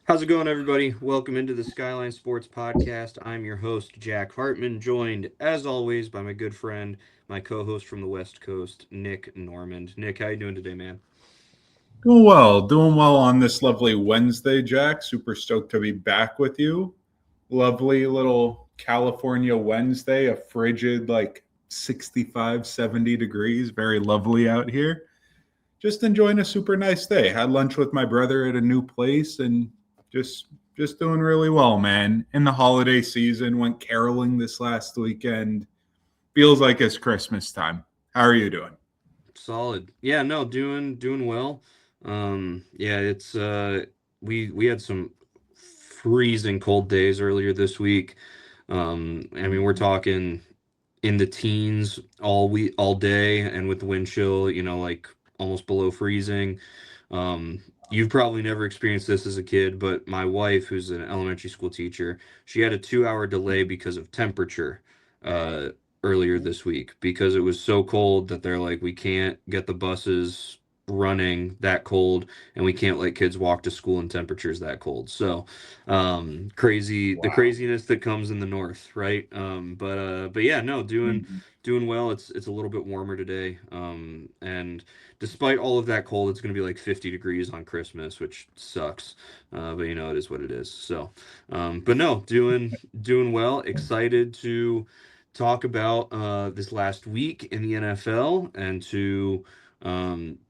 How's it going, everybody? Welcome into the Skyline Sports Podcast. I'm your host, Jack Hartman, joined, as always, by my good friend, my co-host from the West Coast, Nick Normand. Nick, how you doing today, man? Doing well on this lovely Wednesday, Jack. Super stoked to be back with you. Lovely little California Wednesday, a frigid 65, 70 degrees. Very lovely out here. Just enjoying a super nice day. Had lunch with my brother at a new place and just just doing really well, man. In the holiday season, went caroling this last weekend. Feels like it's Christmas time. How are you doing? Solid. Yeah, no, doing well. Yeah, it's we had some freezing cold days earlier this week. I mean, we're talking in the teens all day, and with the wind chill, like almost below freezing. You've probably never experienced this as a kid, but my wife, who's an elementary school teacher, she had a 2 hour delay because of temperature uh, earlier this week because it was so cold that they're like, we can't get the buses running that cold, and we can't let kids walk to school in temperatures that cold. So crazy, the Wow. craziness that comes in the north, right? But yeah, no, doing well. It's a little bit warmer today, and despite all of that cold, it's going to be like 50 degrees on Christmas, which sucks. But it is what it is. So, but no, doing well. Excited to talk about this last week in the NFL and to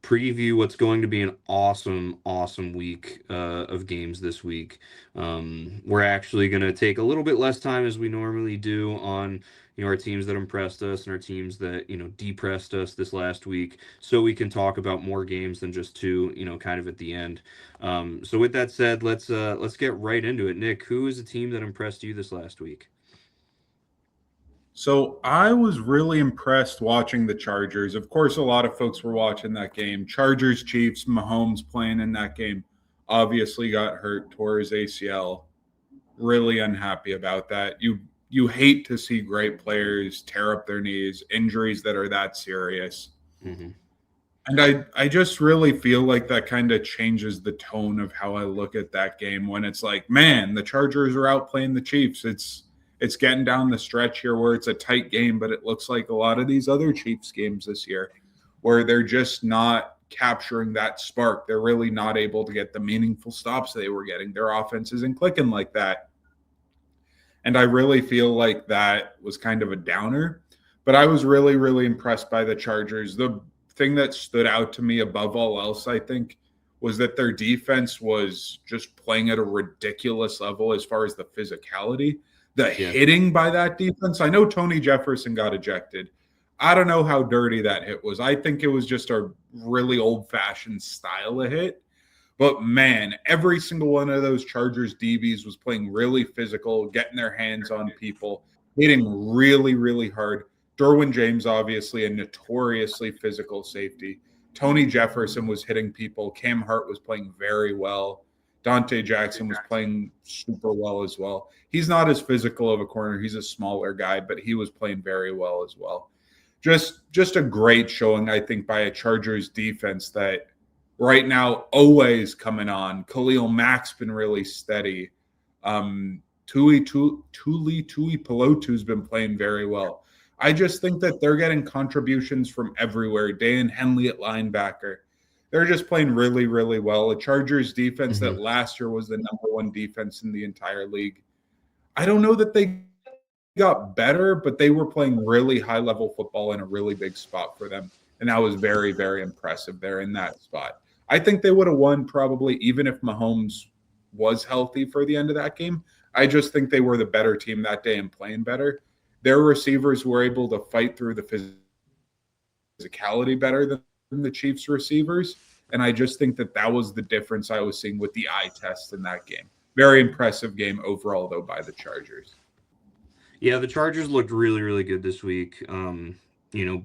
preview what's going to be an awesome week of games this week. We're actually going to take a little bit less time as we normally do on our teams that impressed us and our teams that depressed us this last week, so we can talk about more games than just two, kind of at the end. So with that said, let's get right into it. Nick, who is a team that impressed you this last week? So I was really impressed watching the Chargers. Of course, a lot of folks were watching that game. Chargers, Chiefs, Mahomes playing in that game. Obviously got hurt, tore his ACL. Really unhappy about that. You hate to see great players tear up their knees, injuries that are that serious. Hmm. And I just really feel like that kind of changes the tone of how I look at that game when it's like, man, the Chargers are out playing the Chiefs. It's getting down the stretch here where it's a tight game, but it looks like a lot of these other Chiefs games this year where they're just not capturing that spark. They're really not able to get the meaningful stops they were getting. Their offense isn't clicking like that. And I really feel like that was kind of a downer. But I was really, really impressed by the Chargers. The thing that stood out to me above all else, I think, was that their defense was just playing at a ridiculous level as far as the physicality. The Yeah. hitting by that defense, I know Tony Jefferson got ejected. I don't know how dirty that hit was. I think it was just a really old fashioned style of hit. But man, every single one of those Chargers DBs was playing really physical, getting their hands on people, hitting really, really hard. Derwin James, obviously, a notoriously physical safety. Tony Jefferson was hitting people. Cam Hart was playing very well. Dante Jackson was playing super well as well. He's not as physical of a corner. He's a smaller guy, but he was playing very well as well. Just a great showing, I think, by a Chargers defense that right now always coming on. Khalil Mack's been really steady. Tuli Pelotu's been playing very well. I just think that they're getting contributions from everywhere. Dan Henley at linebacker. They're just playing really, really well. A Chargers defense Hmm. that last year was the number one defense in the entire league. I don't know that they got better, but they were playing really high level football in a really big spot for them. And that was very, very impressive there in that spot. I think they would have won probably even if Mahomes was healthy for the end of that game. I just think they were the better team that day and playing better. Their receivers were able to fight through the physicality better than the Chiefs receivers. And I just think that that was the difference I was seeing with the eye test in that game. Very impressive game overall, though, by the Chargers. Yeah, the Chargers looked really good this week.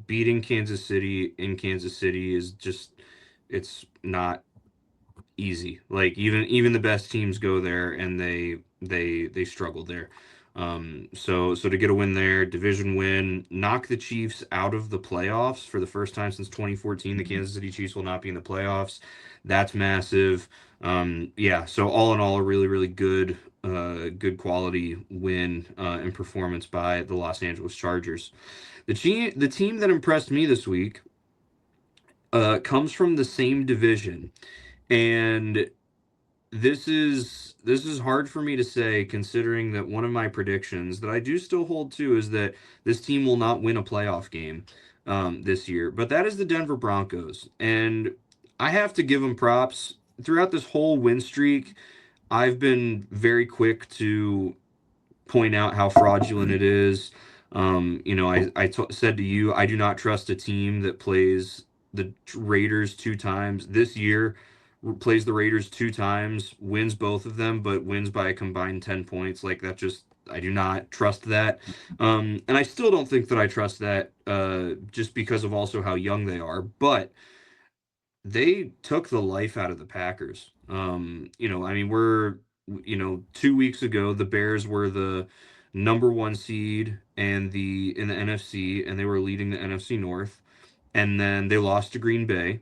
Beating Kansas City in Kansas City is just it's not easy. Like even the best teams go there and they struggle there. So to get a win there, division win, knock the Chiefs out of the playoffs for the first time since 2014. The Kansas City Chiefs will not be in the playoffs. That's massive. Yeah, so all in all, a really, really good quality win and performance by the Los Angeles Chargers. The team that impressed me this week comes from the same division, and this is hard for me to say, considering that one of my predictions that I do still hold to is that this team will not win a playoff game this year. But that is the Denver Broncos, and I have to give them props throughout this whole win streak. I've been very quick to point out how fraudulent it is. I said to you, I do not trust a team that plays the Raiders two times this year, plays the Raiders two times, wins both of them, but wins by a combined 10 points. Like that just, I do not trust that. And I still don't think that I trust that just because of also how young they are. But they took the life out of the Packers. I mean, 2 weeks ago, the Bears were the number one seed and in the NFC, and they were leading the NFC North. And then they lost to Green Bay,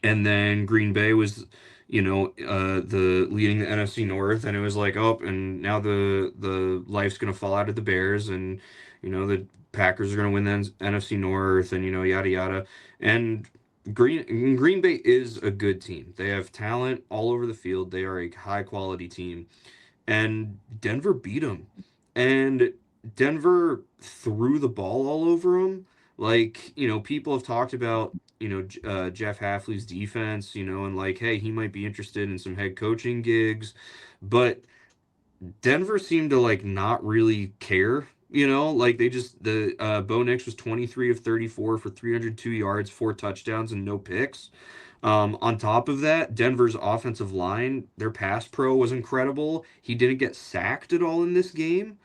and then Green Bay was, the leading the NFC North, and it was like, oh, and now the life's gonna fall out of the Bears, and the Packers are gonna win the NFC North, and yada yada, and Green Bay is a good team. They have talent all over the field. They are a high quality team, and Denver beat them. And Denver threw the ball all over them. Like, people have talked about, Jeff Hafley's defense, and like, hey, he might be interested in some head coaching gigs. But Denver seemed to like not really care. Like the Bo Nix was 23 of 34 for 302 yards, 4 touchdowns, and no picks. On top of that, Denver's offensive line, their pass pro was incredible. He didn't get sacked at all in this game.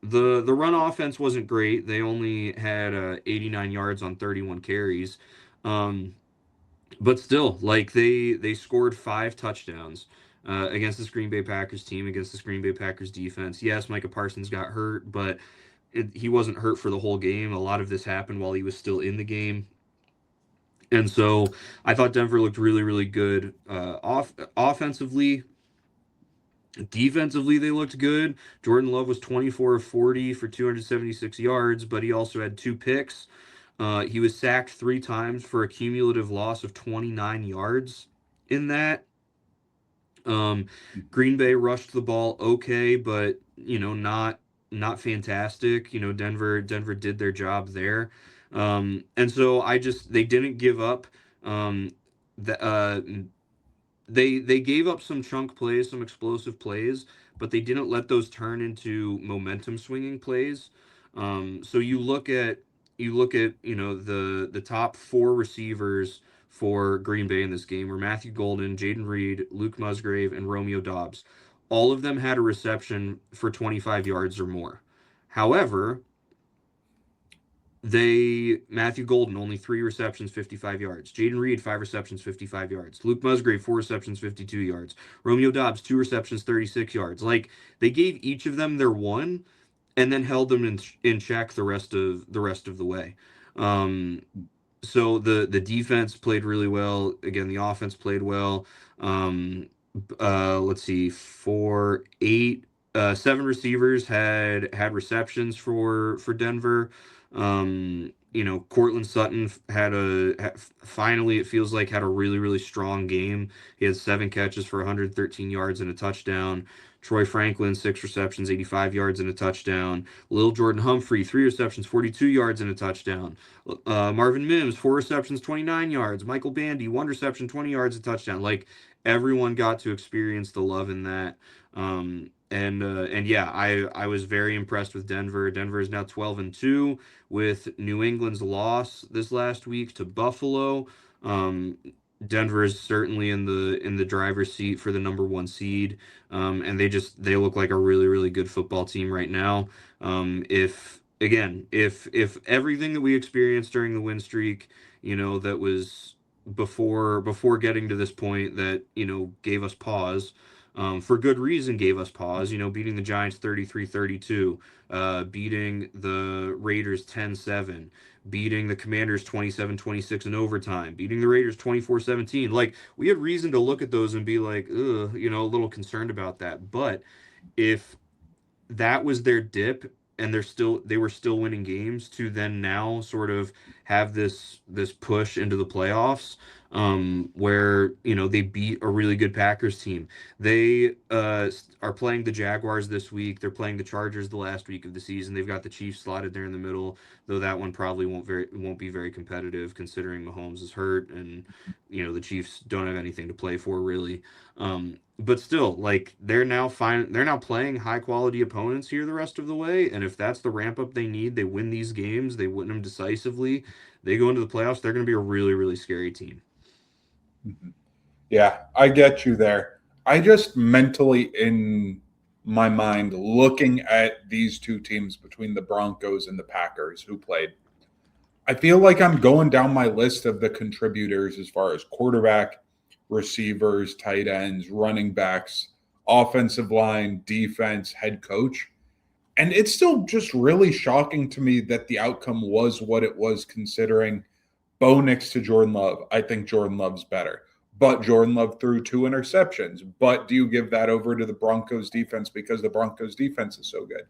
The run offense wasn't great. They only had 89 yards on 31 carries. Um, but still, like they scored 5 touchdowns against this Green Bay Packers team, against this Green Bay Packers defense. Yes, Micah Parsons got hurt, but he wasn't hurt for the whole game. A lot of this happened while he was still in the game. And so I thought Denver looked really, really good offensively. Defensively, they looked good. Jordan Love was 24 of 40 for 276 yards, but he also had 2 picks. He was sacked 3 times for a cumulative loss of 29 yards in that. Um, Green Bay rushed the ball okay, but not fantastic. Denver did their job there. And so they didn't give up. Um, the, they gave up some chunk plays, some explosive plays, but they didn't let those turn into momentum swinging plays. So you look at the top 4 receivers for Green Bay in this game were Matthew Golden, Jaden Reed, Luke Musgrave, and Romeo Dobbs. All of them had a reception for 25 yards or more. However, Matthew Golden only 3 receptions, 55 yards. Jaden Reed 5 receptions, 55 yards. Luke Musgrave 4 receptions, 52 yards. Romeo Dobbs 2 receptions, 36 yards. Like they gave each of them their one, and then held them in check the rest of the way. Um, so the defense played really well. Again, the offense played well. Let's see, 7 receivers had receptions for Denver. Cortland Sutton finally, it feels like, had a really, really strong game. He had 7 catches for 113 yards and a touchdown. Troy Franklin, 6 receptions, 85 yards and a touchdown. Lil Jordan Humphrey, 3 receptions, 42 yards and a touchdown. Marvin Mims, 4 receptions, 29 yards. Michael Bandy, 1 reception, 20 yards, a touchdown. Like everyone got to experience the love in that. And yeah, I was very impressed with Denver. Denver is now 12-2 with New England's loss this last week to Buffalo. Um, Denver is certainly in the driver's seat for the number one seed, and they look like a really, really good football team right now. If everything that we experienced during the win streak, that was before getting to this point that gave us pause, for good reason gave us pause. Beating the Giants 33-32, beating the Raiders 10-7, beating the Commanders 27-26 in overtime, beating the Raiders 24-17. Like, we had reason to look at those and be like, ugh, a little concerned about that. But if that was their dip and they were still winning games, to then now sort of have this push into the playoffs, where they beat a really good Packers team. They are playing the Jaguars this week. They're playing the Chargers the last week of the season. They've got the Chiefs slotted there in the middle, though that one probably won't be very competitive considering Mahomes is hurt, and the Chiefs don't have anything to play for really. But still, like, they're now fine. They're now playing high quality opponents here the rest of the way, and if that's the ramp up they need, they win these games. They win them decisively. They go into the playoffs. They're going to be a really, really scary team. Yeah, I get you there. I just mentally, in my mind, looking at these two teams between the Broncos and the Packers who played, I feel like I'm going down my list of the contributors as far as quarterback, receivers, tight ends, running backs, offensive line, defense, head coach. And it's still just really shocking to me that the outcome was what it was, considering Bo Nix to Jordan Love. I think Jordan Love's better. But Jordan Love threw 2 interceptions. But do you give that over to the Broncos defense because the Broncos defense is so good?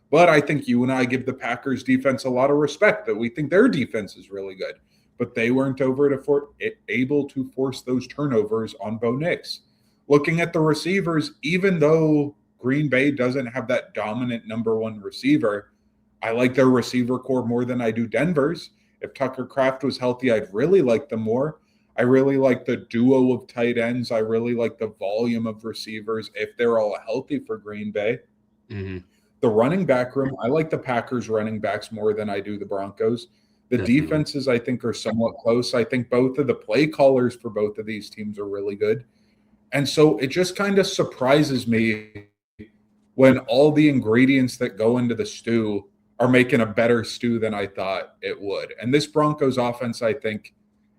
But I think you and I give the Packers defense a lot of respect, that we think their defense is really good. But they weren't able to force those turnovers on Bo Nix. Looking at the receivers, even though Green Bay doesn't have that dominant number one receiver, I like their receiver core more than I do Denver's. If Tucker Kraft was healthy, I'd really like them more. I really like the duo of tight ends. I really like the volume of receivers if they're all healthy for Green Bay. Mm-hmm. The running back room, I like the Packers running backs more than I do the Broncos. The Definitely. defenses, I think, are somewhat close. I think both of the play callers for both of these teams are really good. And so it just kind of surprises me when all the ingredients that go into the stew are making a better stew than I thought it would. And this Broncos offense, I think,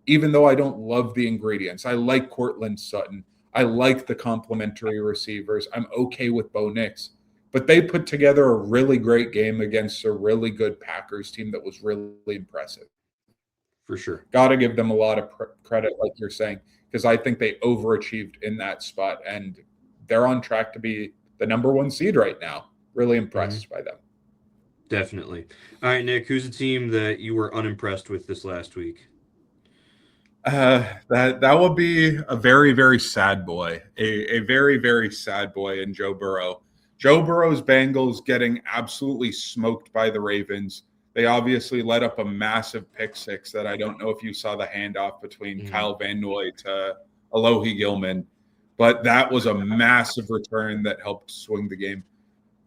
even though I don't love the ingredients, I like Cortland Sutton. I like the complementary receivers. I'm okay with Bo Nix. But they put together a really great game against a really good Packers team that was really impressive. For sure. Got to give them a lot of credit, like you're saying, because I think they overachieved in that spot, and they're on track to be the number 1 seed right now. Really impressed by them. Definitely. All right, Nick, who's a team that you were unimpressed with this last week? That would be a very, very sad boy, a very, very sad boy in Joe Burrow. Joe Burrow's Bengals getting absolutely smoked by the Ravens. They obviously let up a massive pick six that I don't know if you saw the handoff between Kyle Van Noy to Alohi Gilman, but that was a massive return that helped swing the game.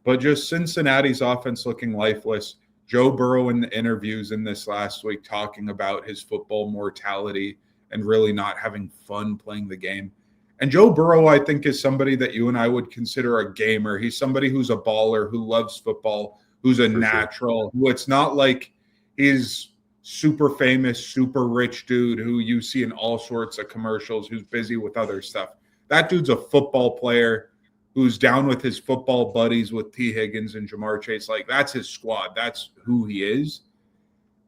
But just Cincinnati's offense looking lifeless. Joe Burrow in the interviews in this last week talking about his football mortality and really not having fun playing the game. And Joe Burrow, I think, is somebody that you and I would consider a gamer. He's somebody who's a baller, who loves football, who's a natural, who it's not like he's super famous, super rich dude who you see in all sorts of commercials, who's busy with other stuff. That dude's a football player who's down with his football buddies with T. Higgins and Jamar Chase. Like, that's his squad. That's who he is.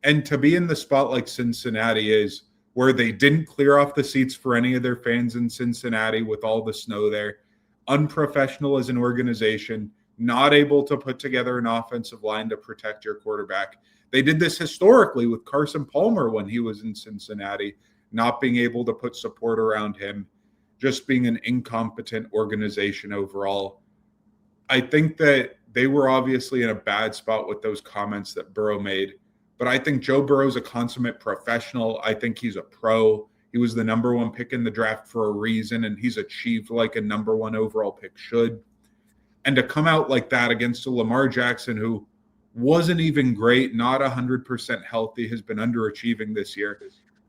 And to be in the spot like Cincinnati is, where they didn't clear off the seats for any of their fans in Cincinnati with all the snow there, unprofessional as an organization, not able to put together an offensive line to protect your quarterback. They did this historically with Carson Palmer when he was in Cincinnati, not being able to put support around him, just being an incompetent organization overall. I think that they were obviously in a bad spot with those comments that Burrow made. But I think Joe Burrow's a consummate professional. I think he's a pro. He was the number 1 pick in the draft for a reason, and he's achieved like a number 1 overall pick should. And to come out like that against a Lamar Jackson who wasn't even great, not 100% healthy, has been underachieving this year.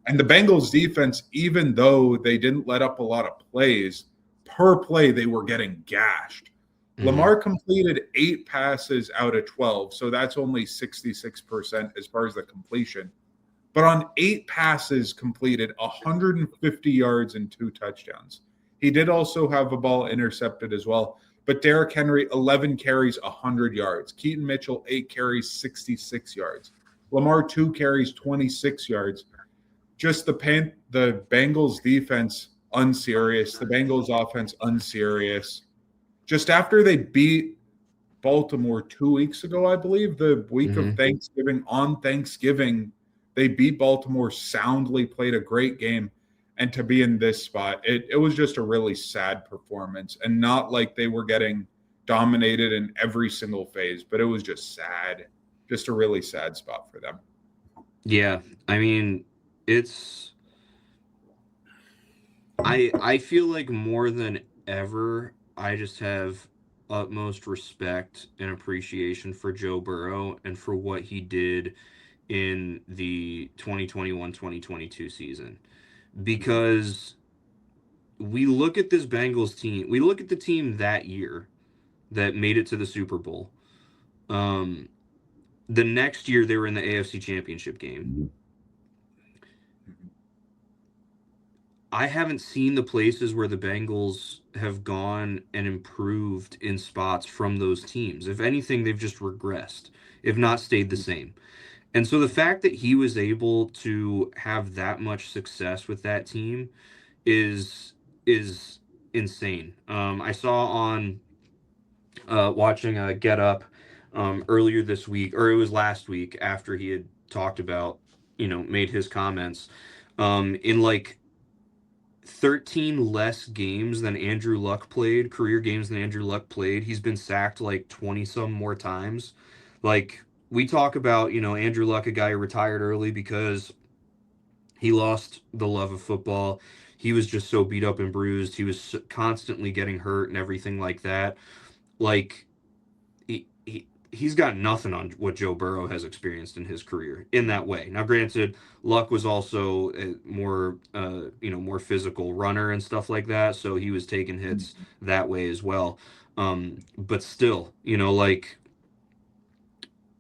And the Bengals defense, even though they didn't let up a lot of plays, per play they were getting gashed. Lamar completed 8 passes out of 12, so that's only 66% as far as the completion. But on 8 passes completed, 150 yards and 2 touchdowns. He did also have a ball intercepted as well. But Derrick Henry, 11 carries, 100 yards. Keaton Mitchell, 8 carries, 66 yards. Lamar, 2 carries, 26 yards. Just the Bengals defense, unserious. The Bengals offense, unserious. Just after they beat Baltimore 2 weeks ago, I believe, the week of Thanksgiving, on Thanksgiving, they beat Baltimore soundly, played a great game. And to be in this spot, it was just a really sad performance, and not like they were getting dominated in every single phase, but it was just sad, just a really sad spot for them. Yeah, I mean, it's I feel like more than ever, I just have utmost respect and appreciation for Joe Burrow and for what he did in the 2021-2022 season. Because we look at this Bengals team, we look at the team that year that made it to the Super Bowl. The next year they were in the AFC Championship game. I haven't seen the places where the Bengals have gone and improved in spots from those teams. If anything, they've just regressed, if not stayed the same. And so the fact that he was able to have that much success with that team is insane. I saw on watching Get Up earlier this week, or it was last week after he had talked about, made his comments in like 13 less games than Andrew Luck played, career games than Andrew Luck played. He's been sacked like 20 some more times. Like we talk about, Andrew Luck, a guy who retired early because he lost the love of football. He was just so beat up and bruised. He was constantly getting hurt and everything like that. Like he's got nothing on what Joe Burrow has experienced in his career in that way. Now, granted, Luck was also a more physical runner and stuff like that, so he was taking hits that way as well. But still, like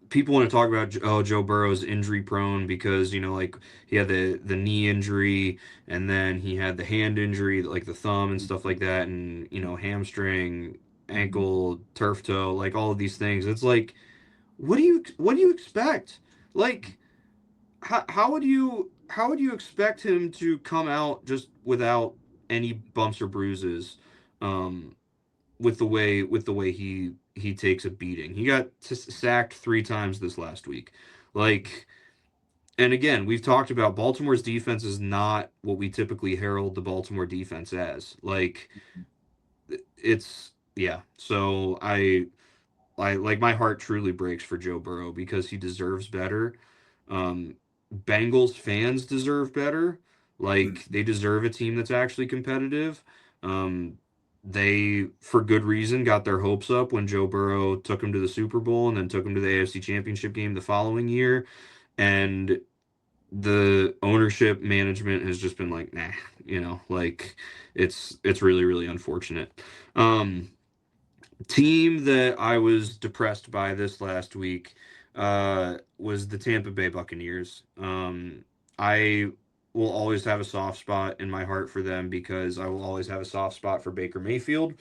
people want to talk about Joe Burrow's injury prone because like he had the knee injury and then he had the hand injury like the thumb and stuff like that, and hamstring, ankle, turf toe, like all of these things. It's like what do you expect? Like how would you expect him to come out just without any bumps or bruises, um with the way he takes a beating. He got sacked 3 times this last week. Like, and again, we've talked about Baltimore's defense is not what we typically herald the Baltimore defense as. Like, it's yeah. So I like my heart truly breaks for Joe Burrow because he deserves better. Um, Bengals fans deserve better. Like they deserve a team that's actually competitive. Um, they, for good reason, got their hopes up when Joe Burrow took him to the Super Bowl and then took him to the AFC Championship game the following year. And the ownership management has just been like, nah, like it's really, really unfortunate. Um, Team that I was depressed by this last week was the Tampa Bay Buccaneers. I will always have a soft spot in my heart for them because I will always have a soft spot for Baker Mayfield.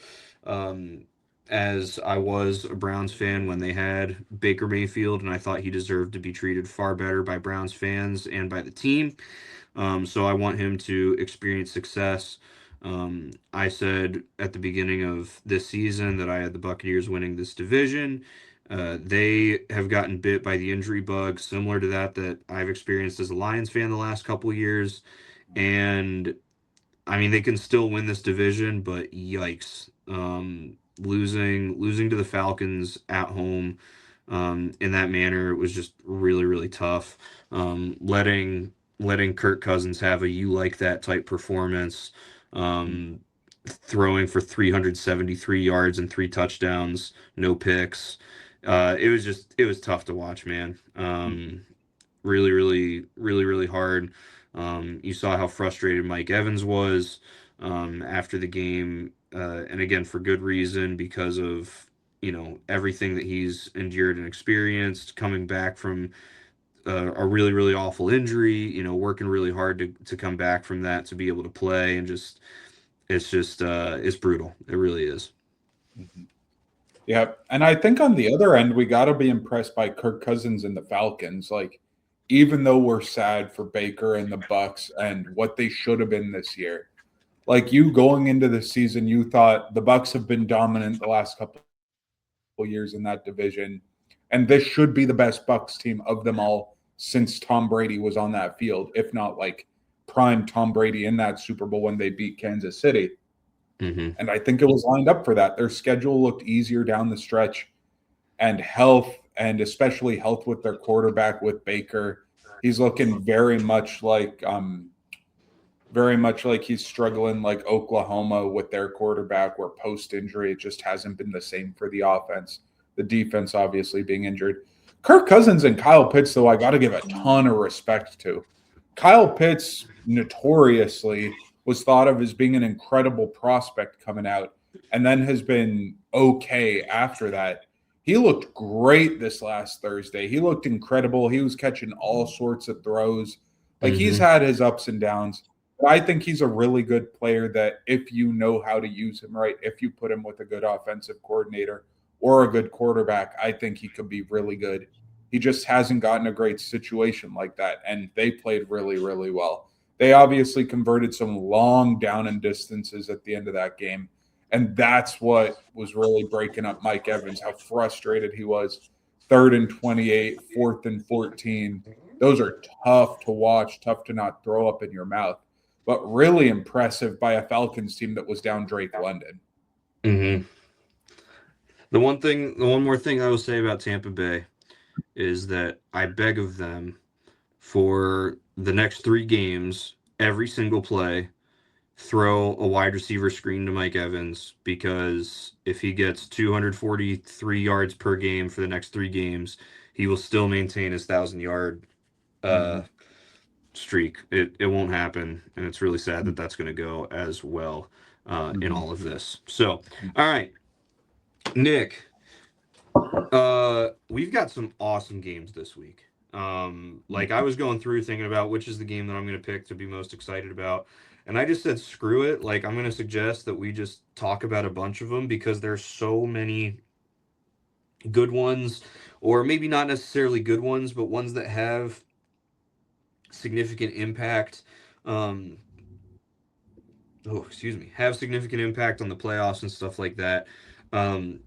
Um, as I was a Browns fan when they had Baker Mayfield, and I thought he deserved to be treated far better by Browns fans and by the team. So I want him to experience success. I said at the beginning of this season that I had the Buccaneers winning this division. They have gotten bit by the injury bug, similar to that I've experienced as a Lions fan the last couple of years. And I mean, they can still win this division, but yikes. Losing to the Falcons at home in that manner was just really, really tough. Letting Kirk Cousins have a you like that type performance, throwing for 373 yards and 3 touchdowns, no picks. It was tough to watch, man. Really, really, really, really hard. You saw how frustrated Mike Evans was after the game, and again for good reason because of everything that he's endured and experienced, coming back from a really really awful injury. Working really hard to come back from that to be able to play, and just It's just it's brutal. It really is. Mhm. Yeah, and I think on the other end, we got to be impressed by Kirk Cousins and the Falcons. Like, even though we're sad for Baker and the Bucks and what they should have been this year, like you going into the season, you thought the Bucks have been dominant the last couple years in that division, and this should be the best Bucks team of them all since Tom Brady was on that field, if not like prime Tom Brady in that Super Bowl when they beat Kansas City. Hmm. And I think it was lined up for that. Their schedule looked easier down the stretch, and health, and especially health with their quarterback with Baker. He's looking very much like he's struggling like Oklahoma with their quarterback, where post injury it just hasn't been the same for the offense. The defense obviously being injured. Kirk Cousins and Kyle Pitts, though, I got to give a ton of respect to. Kyle Pitts notoriously was thought of as being an incredible prospect coming out, and then has been okay after that. He looked great this last Thursday. He looked incredible. He was catching all sorts of throws. Like, he's Hmm. had his ups and downs. But I think he's a really good player that if you know how to use him right, if you put him with a good offensive coordinator or a good quarterback, I think he could be really good. He just hasn't gotten a great situation like that. And they played really, really well. They obviously converted some long down and distances at the end of that game. And that's what was really breaking up Mike Evans, how frustrated he was. 3rd and 28, 4th and 14. Those are tough to watch, tough to not throw up in your mouth, but really impressive by a Falcons team that was down Drake London. Hmm. The one more thing I will say about Tampa Bay is that I beg of them for the next 3 games, every single play, throw a wide receiver screen to Mike Evans, because if he gets 243 yards per game for the next 3 games, he will still maintain his 1,000 yard uh, Mm-hmm. streak. It won't happen, and it's really sad that that's going to go as well in Mm-hmm. all of this. So, all right, Nick, we've got some awesome games this week. Like I was going through thinking about which is the game that I'm going to pick to be most excited about. And I just said, screw it. Like, I'm going to suggest that we just talk about a bunch of them because there's so many good ones, or maybe not necessarily good ones, but ones that have significant impact. Um, excuse me, have significant impact on the playoffs and stuff like that. Um,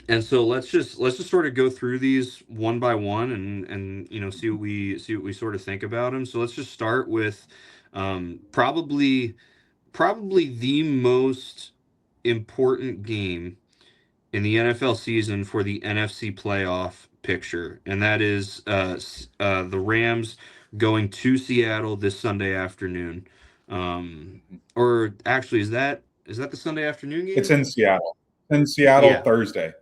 And so let's just sort of go through these one by one, and see what we sort of think about them. So let's just start with probably the most important game in the NFL season for the NFC playoff picture, and that is the Rams going to Seattle this Sunday afternoon. Or actually, is that the Sunday afternoon It's game? in Seattle. In Seattle Yeah, Thursday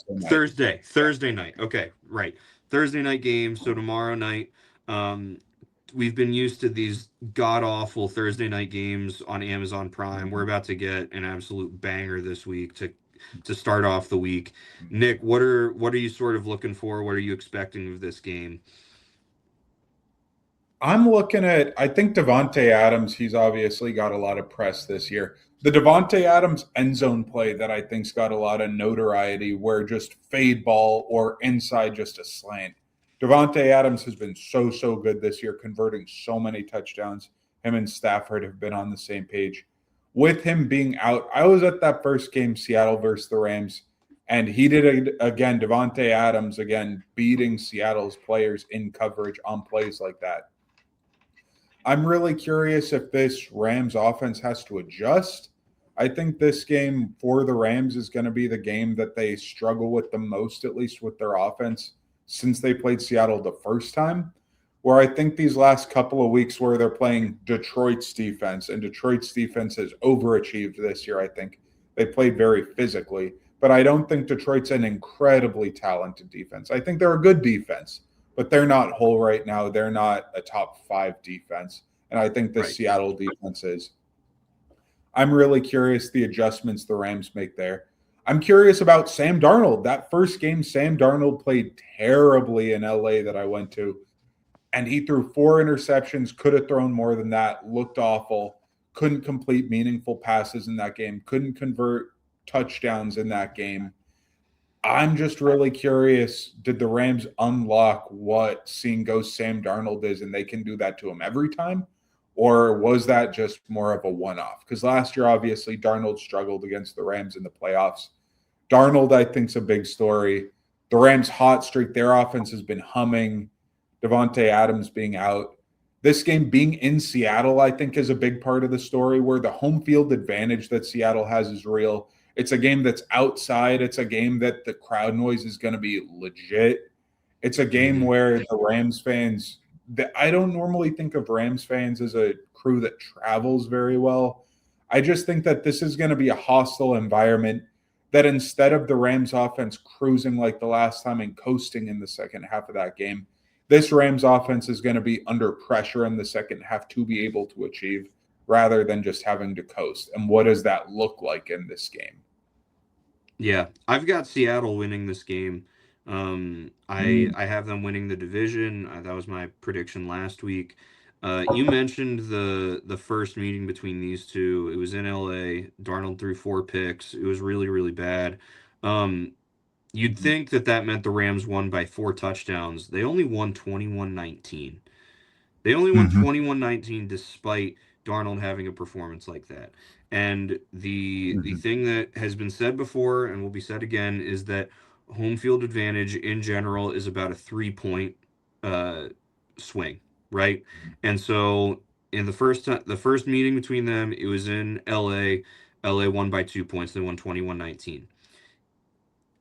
night. Thursday night. Okay, right. Thursday night game. So tomorrow night, um, we've been used to these god awful Thursday night games on Amazon Prime. We're about to get an absolute banger this week to start off the week. Nick, what are you sort of looking for? What are you expecting of this game? I'm looking at, I think Devonte Adams, he's obviously got a lot of press this year. The Devonte Adams end zone play that I think's got a lot of notoriety, where just fade ball or inside just a slant. Devonte Adams has been so good this year, converting so many touchdowns. Him and Stafford have been on the same page. With him being out, I was at that first game, Seattle versus the Rams, and he did it again. Devonte Adams again beating Seattle's players in coverage on plays like that. I'm really curious if this Rams offense has to adjust. I think this game for the Rams is going to be the game that they struggle with the most, at least with their offense, since they played Seattle the first time. Where I think these last couple of weeks where they're playing Detroit's defense, and Detroit's defense has overachieved this year, I think. They played very physically, but I don't think Detroit's an incredibly talented defense. I think they're a good defense, but they're not whole right now. They're not a top 5 defense. And I think the Right. Seattle defense is. I'm really curious the adjustments the Rams make there. I'm curious about Sam Darnold. That first game, Sam Darnold played terribly in LA that I went to, and he threw 4 interceptions, could have thrown more than that, looked awful, couldn't complete meaningful passes in that game, couldn't convert touchdowns in that game. I'm just really curious, did the Rams unlock what seeing Ghost Sam Darnold is and they can do that to him every time? Or was that just more of a one-off? Because last year, obviously, Darnold struggled against the Rams in the playoffs. Darnold, I think, is a big story. The Rams' hot streak, their offense has been humming. Devontae Adams being out. This game being in Seattle, I think, is a big part of the story where the home field advantage that Seattle has is real. It's a game that's outside. It's a game that the crowd noise is going to be legit. It's a game where the Rams fans, I don't normally think of Rams fans as a crew that travels very well. I just think that this is going to be a hostile environment that instead of the Rams offense cruising like the last time and coasting in the second half of that game, this Rams offense is going to be under pressure in the second half to be able to achieve rather than just having to coast. And what does that look like in this game? Yeah, I've got Seattle winning this game. I have them winning the division. That was my prediction last week. You mentioned the first meeting between these two. It was in LA. Darnold threw 4 picks. It was really, really bad. You'd think that meant the Rams won by 4 touchdowns. They only won 21-19. They only won 21-19 despite Darnold having a performance like that. And the thing that has been said before and will be said again is that home field advantage in general is about a 3-point swing, right? And so in the first meeting between them, it was in LA. LA won by 2 points. They won 21-19.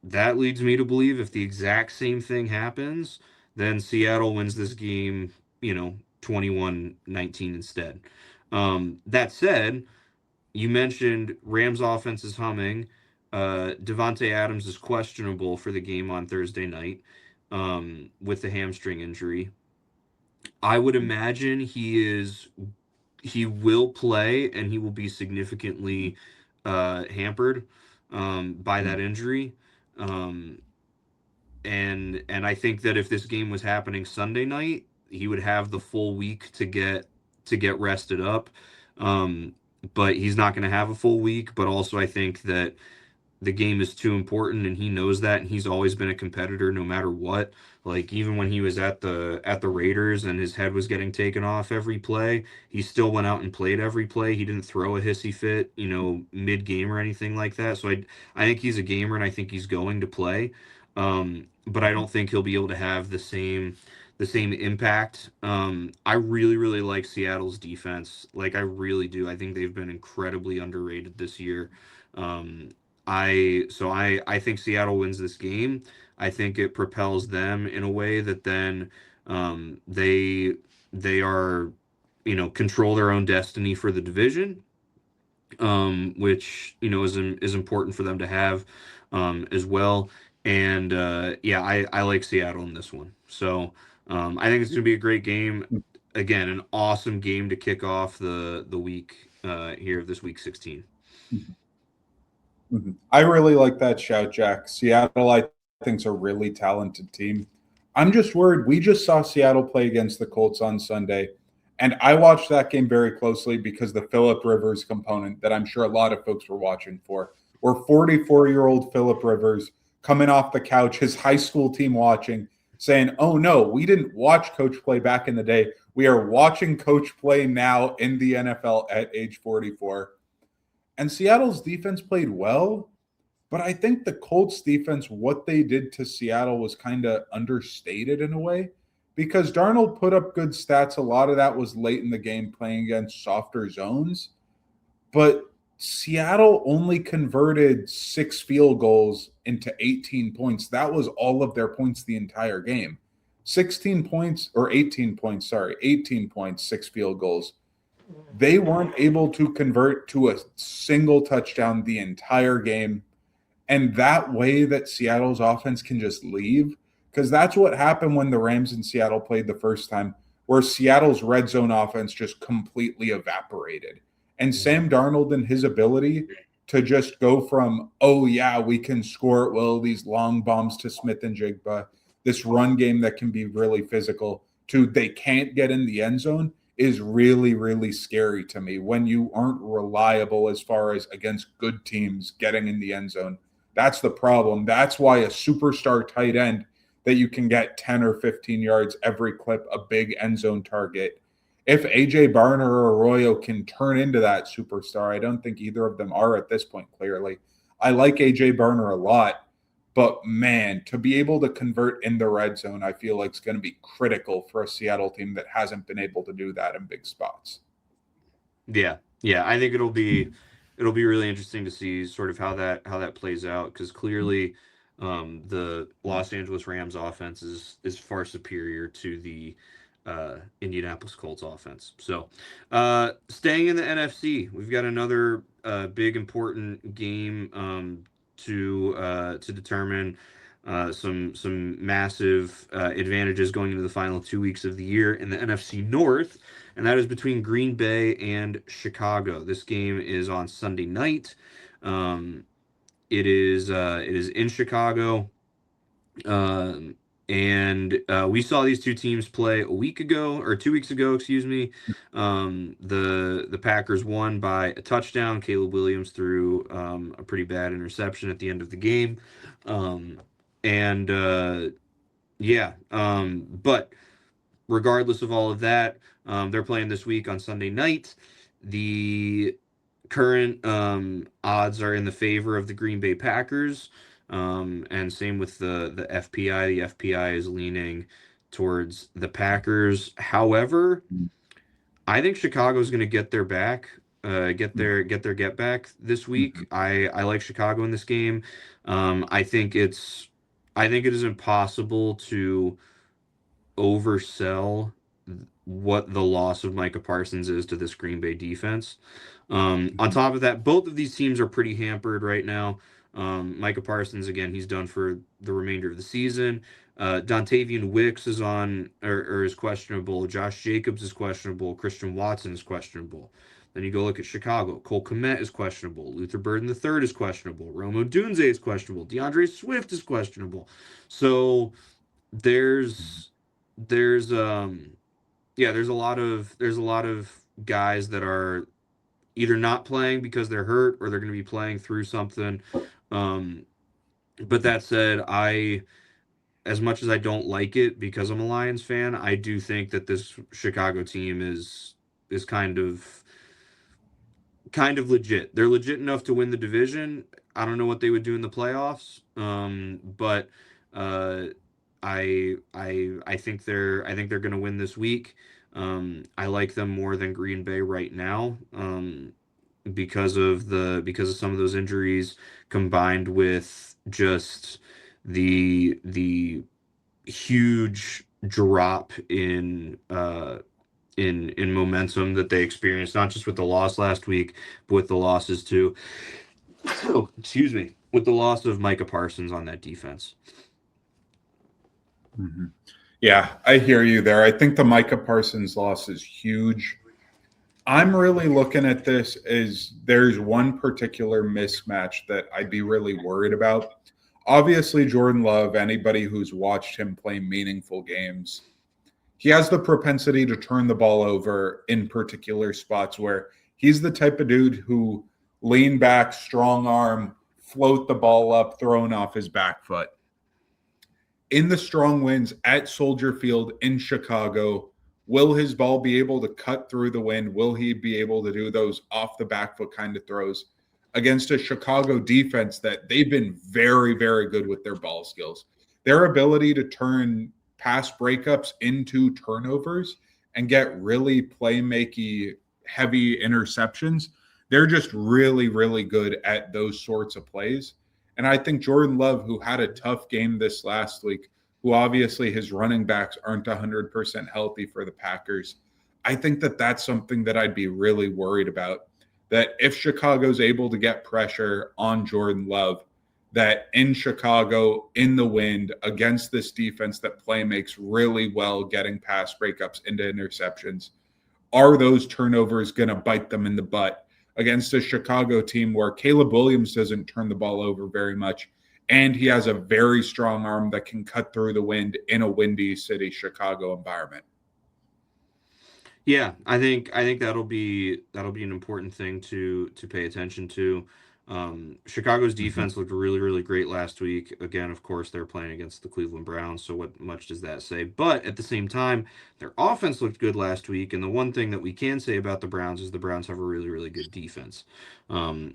That leads me to believe if the exact same thing happens, then Seattle wins this game, 21-19 instead. That said, you mentioned Rams offense is humming. Devontae Adams is questionable for the game on Thursday night with the hamstring injury. I would imagine he will play and he will be significantly hampered by that injury. And I think that if this game was happening Sunday night, he would have the full week to get rested up. But he's not going to have a full week. But also, I think that the game is too important, and he knows that. And he's always been a competitor, no matter what. Like even when he was at the Raiders and his head was getting taken off every play, he still went out and played every play. He didn't throw a hissy fit, mid game or anything like that. So I think he's a gamer, and I think he's going to play. But I don't think he'll be able to have the same impact. I really, really like Seattle's defense. Like I really do. I think they've been incredibly underrated this year. I think Seattle wins this game. I think it propels them in a way that then they are control their own destiny for the division, which is important for them to have as well. And I like Seattle in this one. So I think it's going to be a great game. Again, an awesome game to kick off the week here of this week 16. I really like that shout, Jack. Seattle, I think, is a really talented team. I'm just worried. We just saw Seattle play against the Colts on Sunday, and I watched that game very closely because the Phillip Rivers component that I'm sure a lot of folks were watching for, where 44-year-old Phillip Rivers coming off the couch, his high school team watching, saying, oh, no, we didn't watch Coach play back in the day. We are watching Coach play now in the NFL at age 44. And Seattle's defense played well, but I think the Colts defense, what they did to Seattle was kind of understated in a way because Darnold put up good stats. A lot of that was late in the game playing against softer zones, but Seattle only converted 6 field goals into 18 points. That was all of their points the entire game. 18 points, 6 field goals. They weren't able to convert to a single touchdown the entire game. And that way that Seattle's offense can just leave, because that's what happened when the Rams in Seattle played the first time, where Seattle's red zone offense just completely evaporated. And Sam Darnold and his ability to just go from, oh, yeah, we can score at will, these long bombs to Smith and Jigba, this run game that can be really physical, to they can't get in the end zone, is really, really scary to me when you aren't reliable as far as against good teams getting in the end zone. That's the problem. That's why a superstar tight end that you can get 10 or 15 yards every clip, a big end zone target. If AJ Barner or Arroyo can turn into that superstar, I don't think either of them are at this point, clearly. I like AJ Barner a lot, but man, to be able to convert in the red zone, I feel like it's going to be critical for a Seattle team that hasn't been able to do that in big spots. Yeah, yeah. I think it'll be really interesting to see sort of how that plays out because clearly the Los Angeles Rams offense is far superior to the Indianapolis Colts offense. So staying in the NFC, we've got another big important game to determine some massive advantages going into the final 2 weeks of the year in the NFC North, and that is between Green Bay and Chicago. This game is on Sunday night. It is in Chicago, um, and we saw these two teams play a week ago or 2 weeks ago, excuse me. The Packers won by a touchdown. Caleb Williams threw a pretty bad interception at the end of the game, and yeah, but regardless of all of that, they're playing this week on Sunday night. The current odds are in the favor of the Green Bay Packers, and same with the FPI. The FPI is leaning towards the Packers. However, I think Chicago's going to get their back, get their get back this week. I like Chicago in this game. I think I think it is impossible to oversell what the loss of Micah Parsons is to this Green Bay defense. On top of that, both of these teams are pretty hampered right now. Micah Parsons, again, he's done for the remainder of the season. Dontavian Wicks is on or is questionable. Josh Jacobs is questionable. Christian Watson is questionable. Then you go look at Chicago. Cole Kmet is questionable. Luther Burden III is questionable. Rome Odunze is questionable. DeAndre Swift is questionable. So there's yeah, there's a lot of guys that are either not playing because they're hurt or they're going to be playing through something. But that said, as much as I don't like it because I'm a Lions fan, I do think that this Chicago team is kind of legit. They're legit enough to win the division. I don't know what they would do in the playoffs, but I think they're going to win this week. I like them more than Green Bay right now, because of some of those injuries combined with just the huge drop in momentum that they experienced, not just with the loss last week, but with the losses too. Oh, excuse me, with the loss of Micah Parsons on that defense. Mm-hmm. Yeah, I hear you there. I think the Micah Parsons loss is huge. I'm really looking at this as there's one particular mismatch that I'd be really worried about. Obviously, Jordan Love, anybody who's watched him play meaningful games, he has the propensity to turn the ball over in particular spots where he's the type of dude who lean back, strong arm, float the ball up, thrown off his back foot. In the strong winds at Soldier Field in Chicago, will his ball be able to cut through the wind? Will he be able to do those off the back foot kind of throws against a Chicago defense that they've been very, very good with their ball skills? Their ability to turn pass breakups into turnovers and get really playmaking heavy interceptions. They're just really, really good at those sorts of plays. And I think Jordan Love, who had a tough game this last week, who obviously his running backs aren't 100% healthy for the Packers, I think that that's something that I'd be really worried about. That if Chicago's able to get pressure on Jordan Love, that in Chicago, in the wind, against this defense that play makes really well getting pass breakups into interceptions, are those turnovers going to bite them in the butt against a Chicago team where Caleb Williams doesn't turn the ball over very much, and he has a very strong arm that can cut through the wind in a windy city Chicago environment? Yeah, I think that'll be an important thing to pay attention to. Chicago's Mhm. defense looked really, really great last week. Again, of course, they're playing against the Cleveland Browns, so what much does that say? But at the same time, their offense looked good last week, and the one thing that we can say about the Browns is the Browns have a really, really good defense.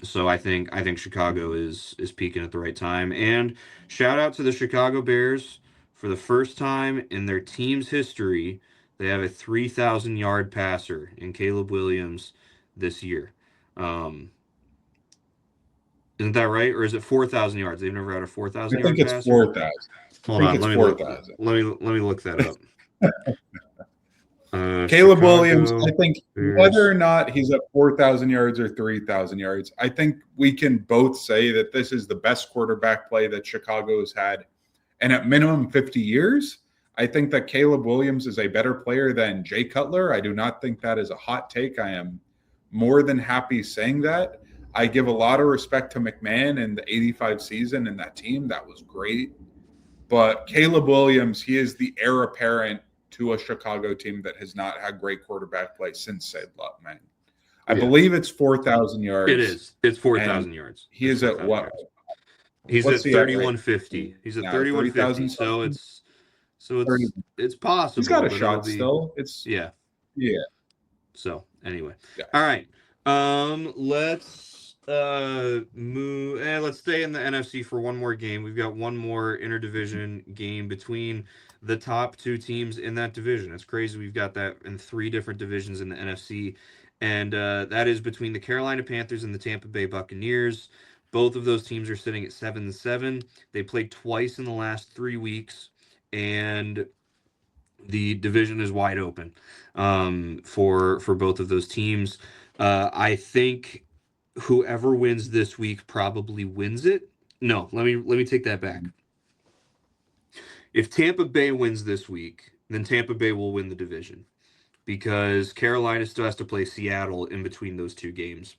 So I think Chicago is peaking at the right time. And shout out to the Chicago Bears for the first time in their team's history. They have a 3,000-yard passer in Caleb Williams this year. Um, isn't that right, or is it 4,000 yards? They've never had a four I thousand think yard it's passer. 4,000. I Hold think on, it's let me look. 4,000. Let me look that up. Caleb Williams, I Chicago think whether Bears. or not he's at 4,000 yards or 3,000 yards, I think we can both say that this is the best quarterback play that Chicago has had. And at minimum 50 years, I think that Caleb Williams is a better player than Jay Cutler. I do not think that is a hot take. I am more than happy saying that. I give a lot of respect to McMahon and the 85 season and that team. That was great. But Caleb Williams, he is the heir apparent to a Chicago team that has not had great quarterback play since Sid Luckman. I Yeah, believe it's 4,000 it yards, is. It's four and thousand yards. he It's is four at thousand what? yards. He's What's at he at right 3150. He's at now? 3150. 30,000 So something? it's so 30. it's He's got possible, a but it'll shot be still. It's, yeah. yeah, So anyway, yeah. all right. Let's move. Let's stay in the NFC for one more game. We've got one more interdivision game between the top two teams in that division. It's crazy. We've got that in three different divisions in the NFC, and that is between the Carolina Panthers and the Tampa Bay Buccaneers. Both of those teams are sitting at 7-7. They played twice in the last 3 weeks, and the division is wide open for both of those teams. I think whoever wins this week probably wins it. No, let me take that back. If Tampa Bay wins this week, then Tampa Bay will win the division because Carolina still has to play Seattle in between those two games.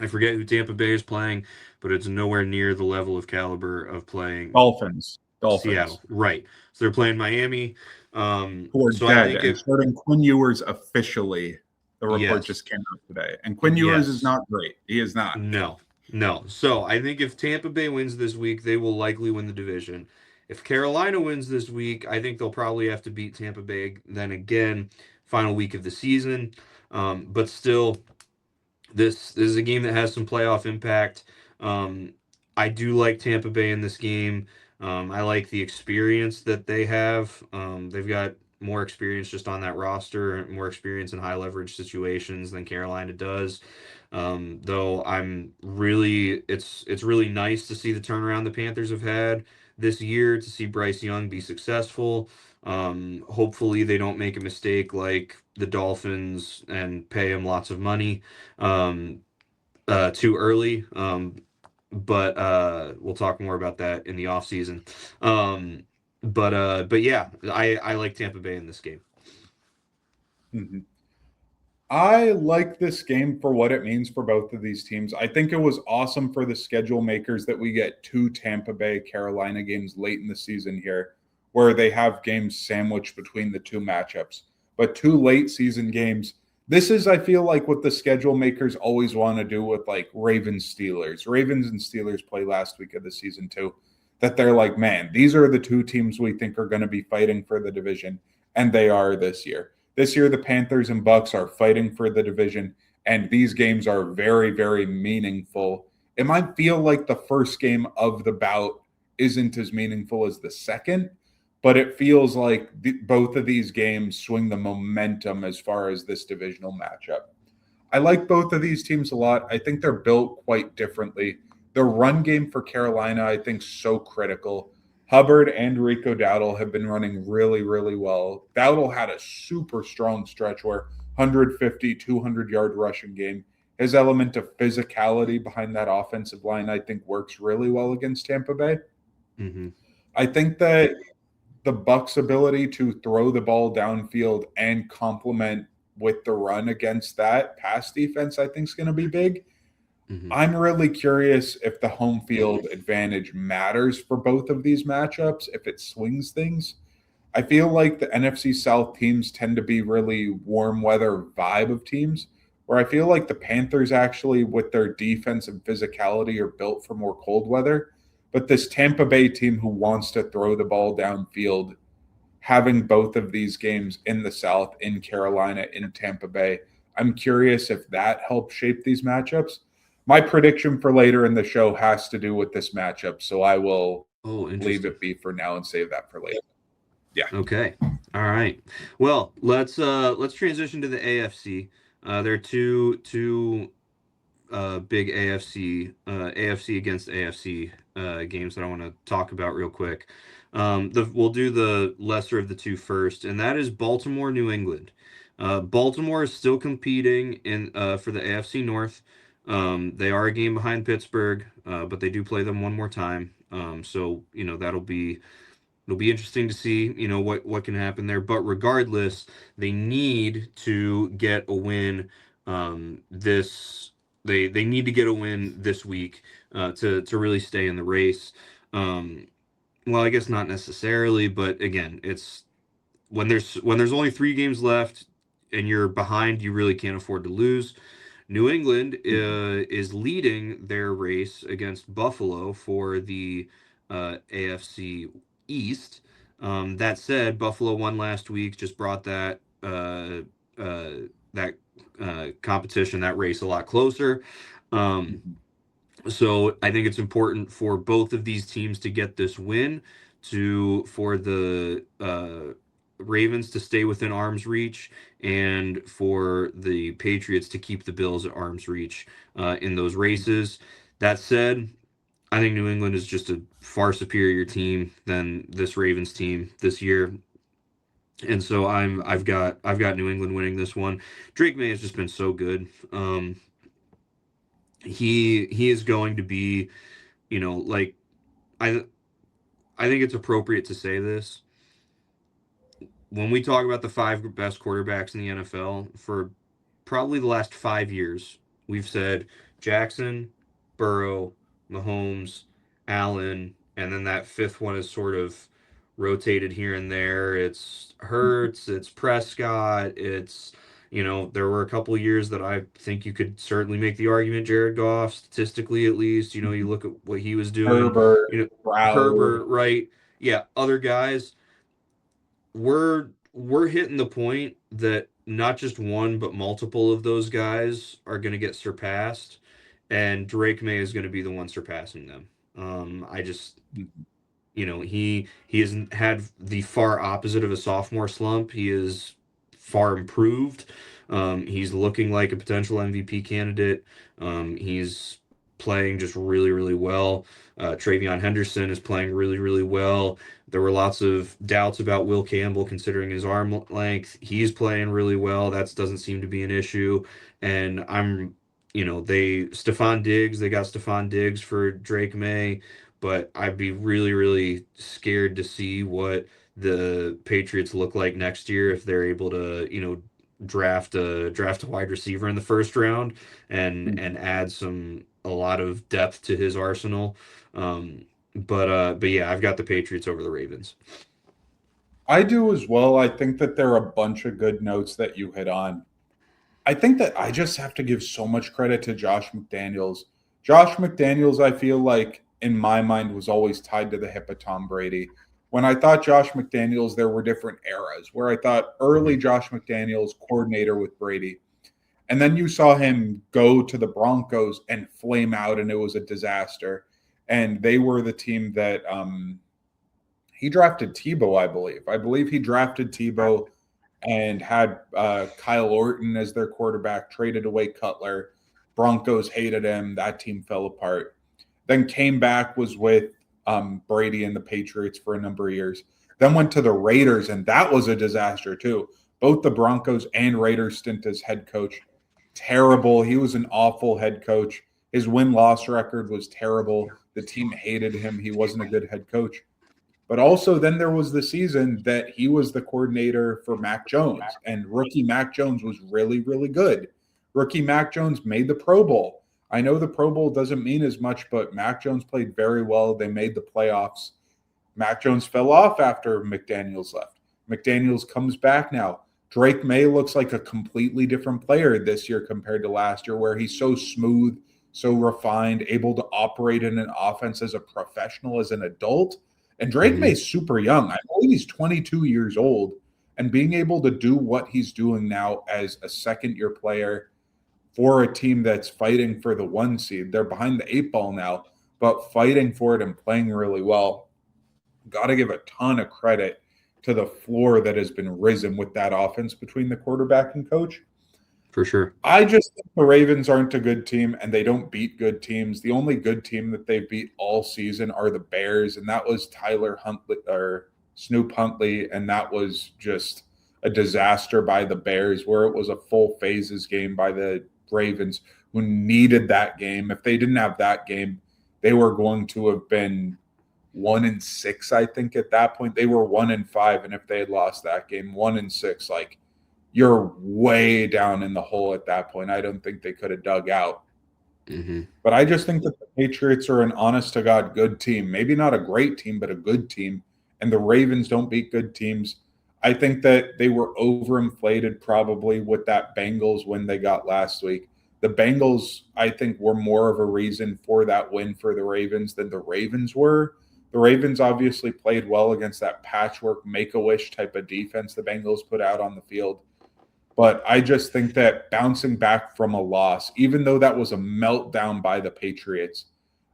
I forget who Tampa Bay is playing, but it's nowhere near the level of caliber of playing Dolphins. Seattle. Dolphins, Right. So they're playing Miami. who are So I dead think and if starting Quinn Ewers officially. The report just yes, came out today. And Quinn Ewers is yes, not great. He is not. no, no. So I think if Tampa Bay wins this week, they will likely win the division. If Carolina wins this week, I think they'll probably have to beat Tampa Bay then again, final week of the season. But still, this is a game that has some playoff impact. Um, I do like Tampa Bay in this game. I like the experience that they have. They've got more experience just on that roster, more experience in high leverage situations than Carolina does. Though it's really nice to see the turnaround the Panthers have had this year, to see Bryce Young be successful. Hopefully they don't make a mistake like the Dolphins and pay him lots of money um, too early. But we'll talk more about that in the offseason. But yeah, I like Tampa Bay in this game. Mhm. I like this game for what it means for both of these teams. I think it was awesome for the schedule makers that we get two Tampa Bay Carolina games late in the season here, where they have games sandwiched between the two matchups. But two late season games. This is, I feel like, what the schedule makers always want to do with like Ravens Steelers. Ravens and Steelers play last week of the season too. That they're like, man, these are the two teams we think are going to be fighting for the division, and they are this year. This year, the Panthers and Bucks are fighting for the division, and these games are very, very meaningful. It might feel like the first game of the bout isn't as meaningful as the second, but it feels like both of these games swing the momentum as far as this divisional matchup. I like both of these teams a lot. I think they're built quite differently. The run game for Carolina, I think, so critical. Hubbard and Rico Dowdle have been running really, really well. Dowdle had a super strong stretch where 150, 200-yard rushing game. His element of physicality behind that offensive line, I think, works really well against Tampa Bay. Mm-hmm. I think that the Bucks' ability to throw the ball downfield and complement with the run against that pass defense, I think, is going to be big. Mm-hmm. I'm really curious if the home field advantage matters for both of these matchups, if it swings things. I feel like the NFC South teams tend to be really warm weather vibe of teams, where I feel like the Panthers actually, with their defense and physicality, are built for more cold weather. But this Tampa Bay team who wants to throw the ball downfield, having both of these games in the South, in Carolina, in Tampa Bay, I'm curious if that helps shape these matchups. My prediction for later in the show has to do with this matchup, so I will Oh, leave interesting. it be for now and save that for later. Yeah. Okay. All right. Well, let's transition to the AFC. There are two big AFC against AFC games that I want to talk about real quick. We'll do the lesser of the two first, and that is Baltimore, New England. Baltimore is still competing in for the AFC North. They are a game behind Pittsburgh, but they do play them one more time. So it'll be interesting to see, what can happen there. But regardless, they need to get a win. This they need to get a win this week to really stay in the race. Well, I guess not necessarily, but again, it's when there's only 3 games left and you're behind, you really can't afford to lose. New England is leading their race against Buffalo for the AFC East. That said, Buffalo won last week, just brought that competition, that race a lot closer. Um, so I think it's important for both of these teams to get this win for the Ravens to stay within arm's reach and for the Patriots to keep the Bills at arm's reach in those races. That said, I think New England is just a far superior team than this Ravens team this year. And so I've got New England winning this one. Drake May has just been so good. He is going to be, like I I think it's appropriate to say this. When we talk about the 5 best quarterbacks in the NFL for probably the last 5 years, we've said Jackson, Burrow, Mahomes, Allen, and then that fifth one is sort of rotated here and there. It's Hurts, it's Prescott, there were a couple of years that I think you could certainly make the argument Jared Goff, statistically at least. You look at what he was doing, Herbert, you know, Stroud. Herbert, right? Yeah, other guys we're hitting the point that not just one but multiple of those guys are going to get surpassed, and Drake May is going to be the one surpassing them. I just he hasn't had the far opposite of a sophomore slump. He is far improved. He's looking like a potential MVP candidate. He's playing just really, really well. Travion Henderson is playing really, really well. There were lots of doubts about Will Campbell considering his arm length. He's playing really well. That doesn't seem to be an issue. And they got Stephon Diggs for Drake May, but I'd be really, really scared to see what the Patriots look like next year if they're able to, draft a wide receiver in the first round and add a lot of depth to his arsenal. But yeah, I've got the Patriots over the Ravens. I do as well. I think that there are a bunch of good notes that you hit on. I think that I just have to give so much credit to Josh McDaniels. Josh McDaniels, I feel like in my mind, was always tied to the hip of Tom Brady. When I thought Josh McDaniels, there were different eras where I thought early Josh McDaniels, coordinator with Brady. And then you saw him go to the Broncos and flame out, and it was a disaster. And they were the team that he drafted Tebow, I believe. I believe he drafted Tebow and had Kyle Orton as their quarterback, traded away Cutler. Broncos hated him. That team fell apart. Then came back, was with Brady and the Patriots for a number of years. Then went to the Raiders, and that was a disaster too. Both the Broncos and Raiders stint as head coach. Terrible. He was an awful head coach. His win-loss record was terrible. The team hated him. He wasn't a good head coach. But also then there was the season that he was the coordinator for Mac Jones, and rookie Mac Jones was really, really good. Rookie Mac Jones made the Pro Bowl. I know the Pro Bowl doesn't mean as much, but Mac Jones played very well. They made the playoffs. Mac Jones fell off after McDaniels left. McDaniels comes back now. Drake May looks like a completely different player this year compared to last year, where he's so smooth, so refined, able to operate in an offense as a professional, as an adult. And Drake Mm-hmm. May's super young. I believe he's 22 years old. And being able to do what he's doing now as a second year player for a team that's fighting for the 1 seed, they're behind the 8 ball now, but fighting for it and playing really well. Got to give a ton of credit to the floor that has been risen with that offense between the quarterback and coach. For sure. I just think the Ravens aren't a good team and they don't beat good teams. The only good team that they've beat all season are the Bears, and that was Tyler Huntley or Snoop Huntley, and that was just a disaster by the Bears, where it was a full phases game by the Ravens, who needed that game. If they didn't have that game, they were going to have been 1-6, I think. At that point, they were 1-5, and if they had lost that game, 1-6, like, you're way down in the hole at that point. I don't think they could have dug out. Mm-hmm. But I just think that the Patriots are an honest to God good team. Maybe not a great team, but a good team. And the Ravens don't beat good teams. I think that they were overinflated probably with that Bengals win they got last week. The Bengals, I think, were more of a reason for that win for the Ravens than the Ravens were. The Ravens obviously played well against that patchwork, make-a-wish type of defense the Bengals put out on the field. But I just think that bouncing back from a loss, even though that was a meltdown by the Patriots,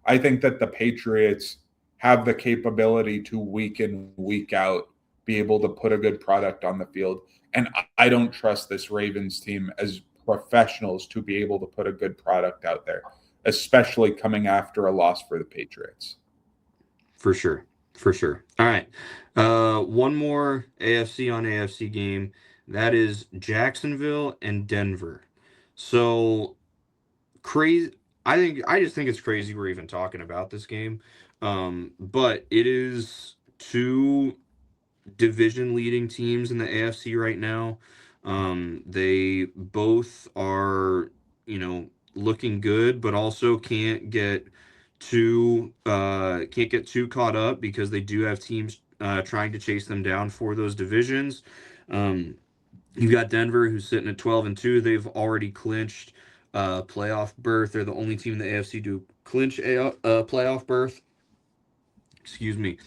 I think that the Patriots have the capability to week in, week out, be able to put a good product on the field. And I don't trust this Ravens team as professionals to be able to put a good product out there, especially coming after a loss for the Patriots. For sure. For sure. All right. One more AFC on AFC game. That is Jacksonville and Denver. So crazy. I just think it's crazy we're even talking about this game. But it is two division leading teams in the AFC right now. They both are, looking good, but also can't get too caught up because they do have teams trying to chase them down for those divisions. Um, you've got Denver who's sitting at 12-2. They've already clinched playoff berth. They're the only team in the AFC to clinch a playoff berth. Excuse me.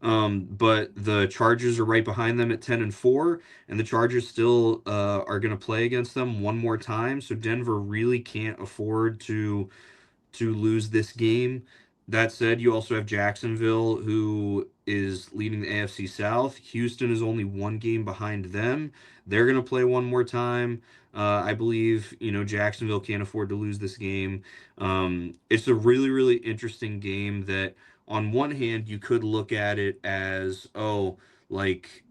But the Chargers are right behind them at 10-4, and the Chargers still are going to play against them one more time. So Denver really can't afford to lose this game. That said, you also have Jacksonville, who is leading the AFC South. Houston is only one game behind them. They're going to play one more time. I believe, Jacksonville can't afford to lose this game. It's a really, really interesting game that, on one hand, you could look at it as, oh, like,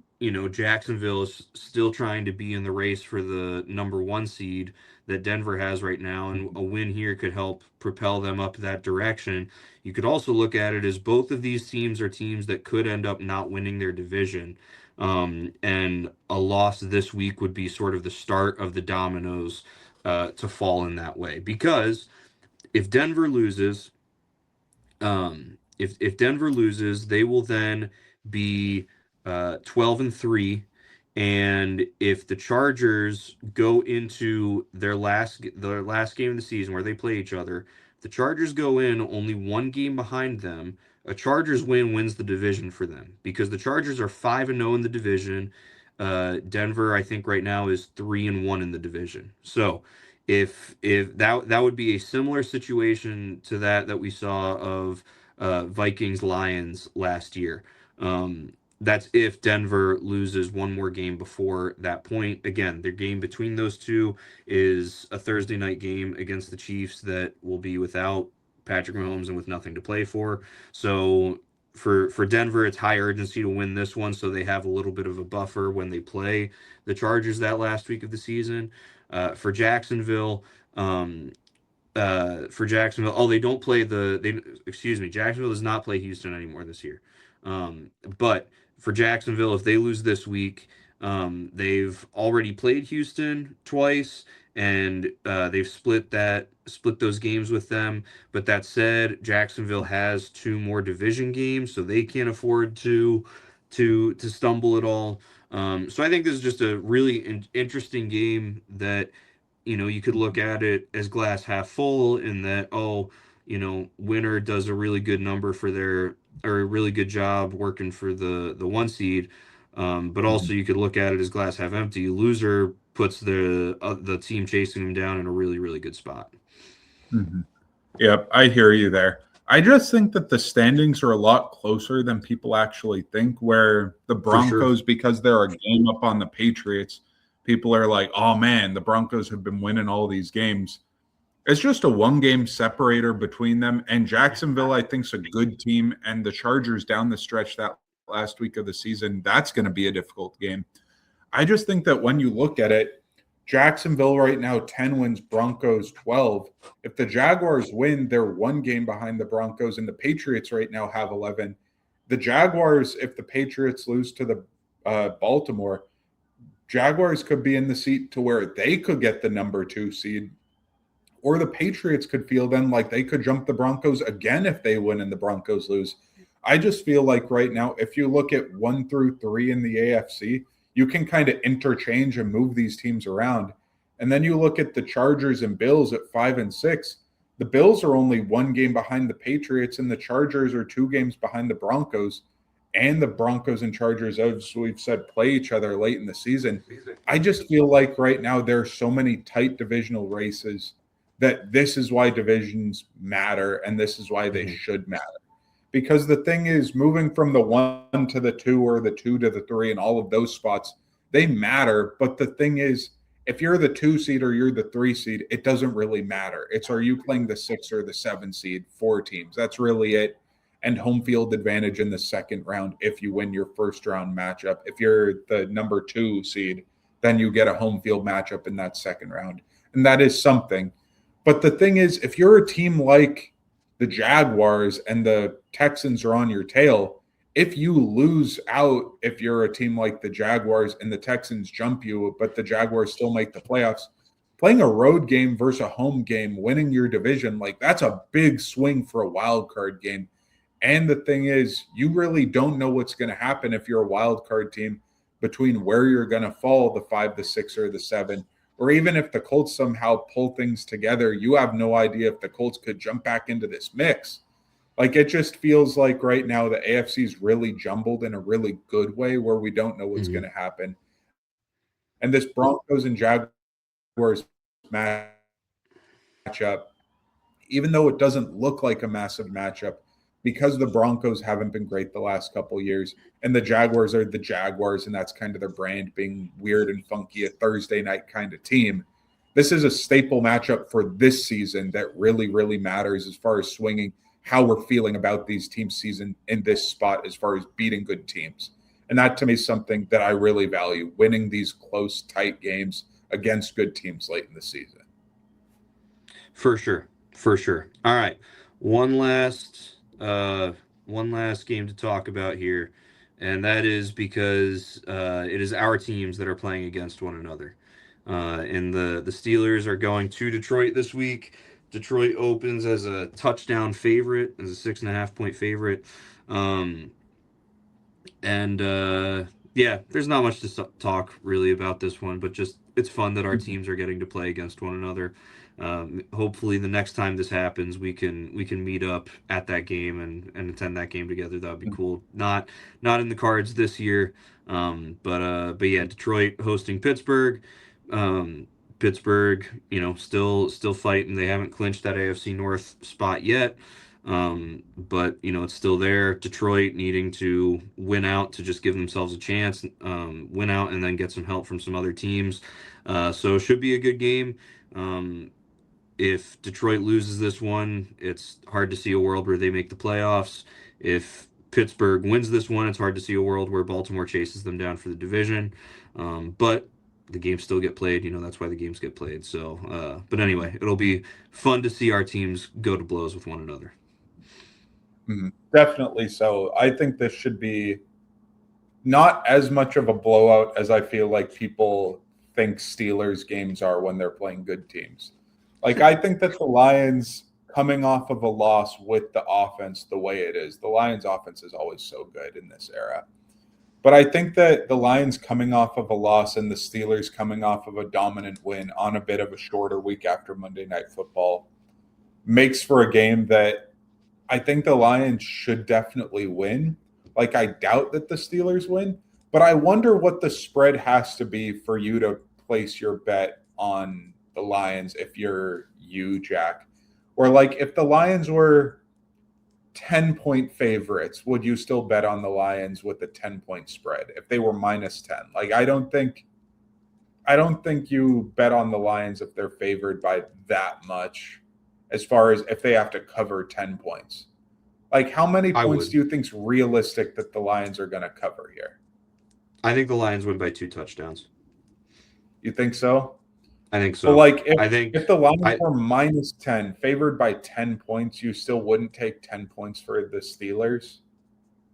Jacksonville is still trying to be in the race for the number one seed that Denver has right now, and a win here could help propel them up that direction. You could also look at it as both of these teams are teams that could end up not winning their division. And a loss this week would be sort of the start of the dominoes to fall in that way. Because if Denver loses, if Denver loses, they will then be 12-3, and if the Chargers go into their last game of the season where they play each other, the Chargers go in only one game behind them. A Chargers win wins the division for them because the Chargers are 5-0 in the division. Denver, I think right now is 3-1 in the division. So if that would be a similar situation to that we saw of Vikings Lions last year. That's if Denver loses one more game before that point. Again, their game between those two is a Thursday night game against the Chiefs that will be without Patrick Mahomes and with nothing to play for. So for Denver, it's high urgency to win this one, so they have a little bit of a buffer when they play the Chargers that last week of the season. For Jacksonville, oh, they don't play excuse me, Jacksonville does not play Houston anymore this year. But for Jacksonville, if they lose this week, they've already played Houston twice, and they've split those games with them. But that said, Jacksonville has two more division games, so they can't afford to stumble at all. So I think this is just a really interesting game that you could look at it as glass half full in that, oh, winner does a really good number for their or a really good job working for the one seed. But also you could look at it as glass half empty. Loser puts the team chasing him down in a really, really good spot. Mm-hmm. Yep, I hear you there. I just think that the standings are a lot closer than people actually think, where the For sure. Broncos, because they're a game up on the Patriots, people are like, oh man, the Broncos have been winning all these games. It's just a one game separator between them. And Jacksonville, I think, is a good team. And the Chargers down the stretch that last week of the season, that's going to be a difficult game. I just think that when you look at it, Jacksonville right now, 10 wins, Broncos 12. If the Jaguars win, they're one game behind the Broncos, and the Patriots right now have 11. The Jaguars, if the Patriots lose to the Baltimore, Jaguars could be in the seat to where they could get the number 2 seed, or the Patriots could feel then like they could jump the Broncos again if they win and the Broncos lose. I just feel like right now, if you look at 1 through 3 in the AFC, you can kind of interchange and move these teams around. And then you look at the Chargers and Bills at 5 and 6. The Bills are only one game behind the Patriots, and the Chargers are 2 games behind the Broncos. And the Broncos and Chargers, as we've said, play each other late in the season. I just feel like right now there are so many tight divisional races that this is why divisions matter, and this is why they should matter. Because the thing is, moving from the 1 to the 2 or the 2 to the 3 and all of those spots, they matter. But the thing is, if you're the 2 seed or you're the 3 seed, it doesn't really matter. It's, are you playing the 6 or the 7 seed? 4 teams. That's really it. And home field advantage in the second round if you win your first round matchup. If you're the number 2 seed, then you get a home field matchup in that second round. And that is something. But the thing is, if you're a team like the Jaguars and the Texans are on your tail, if you lose out, if you're a team like the Jaguars and the Texans jump you, but the Jaguars still make the playoffs, playing a road game versus a home game, winning your division, like that's a big swing for a wild card game. And the thing is, you really don't know what's going to happen if you're a wild card team between where you're going to fall, the 5, the 6, or the 7. Or even if the Colts somehow pull things together, you have no idea if the Colts could jump back into this mix. Like, it just feels like right now the AFC is really jumbled in a really good way where we don't know what's going to happen. And this Broncos and Jaguars matchup, even though it doesn't look like a massive matchup, because the Broncos haven't been great the last couple of years, and the Jaguars are the Jaguars, and that's kind of their brand, being weird and funky, a Thursday night kind of team. This is a staple matchup for this season that really, really matters as far as swinging how we're feeling about these teams' season in this spot as far as beating good teams. And that to me is something that I really value, winning these close, tight games against good teams late in the season. For sure. For sure. All right. One last game to talk about here, and that is because it is our teams that are playing against one another. And the Steelers are going to Detroit this week. Detroit opens as a touchdown favorite, as a 6.5 point favorite. And yeah, there's not much to talk really about this one, but just it's fun that our teams are getting to play against one another. Hopefully, the next time this happens, we can meet up at that game and attend that game together. That would be cool. Not in the cards this year, but yeah, Detroit hosting Pittsburgh. Pittsburgh, still fighting. They haven't clinched that AFC North spot yet. But it's still there. Detroit needing to win out to just give themselves a chance, win out and then get some help from some other teams. So it should be a good game. If Detroit loses this one, it's hard to see a world where they make the playoffs. If Pittsburgh wins this one, it's hard to see a world where Baltimore chases them down for the division. But the games still get played. That's why the games get played. So, but anyway, it'll be fun to see our teams go to blows with one another. Definitely so. I think this should be not as much of a blowout as I feel like people think Steelers games are when they're playing good teams. Like, I think that the Lions, coming off of a loss with the offense the way it is, the Lions offense is always so good in this era. But I think that the Lions coming off of a loss and the Steelers coming off of a dominant win on a bit of a shorter week after Monday Night Football makes for a game that I think the Lions should definitely win. Like, I doubt that the Steelers win, but I wonder what the spread has to be for you to place your bet on the Lions if you're you, Jack. Or, like, if the Lions were 10-point favorites, would you still bet on the Lions with a 10-point spread if they were minus 10? Like, I don't think you bet on the Lions if they're favored by that much, as far as if they have to cover 10 points. Like, how many I points would. do you think's realistic that the Lions are going to cover here? I think the Lions win by 2 touchdowns. You think so? I think Well, so. like, I think if the Lions were minus 10, favored by 10 points, you still wouldn't take 10 points for the Steelers?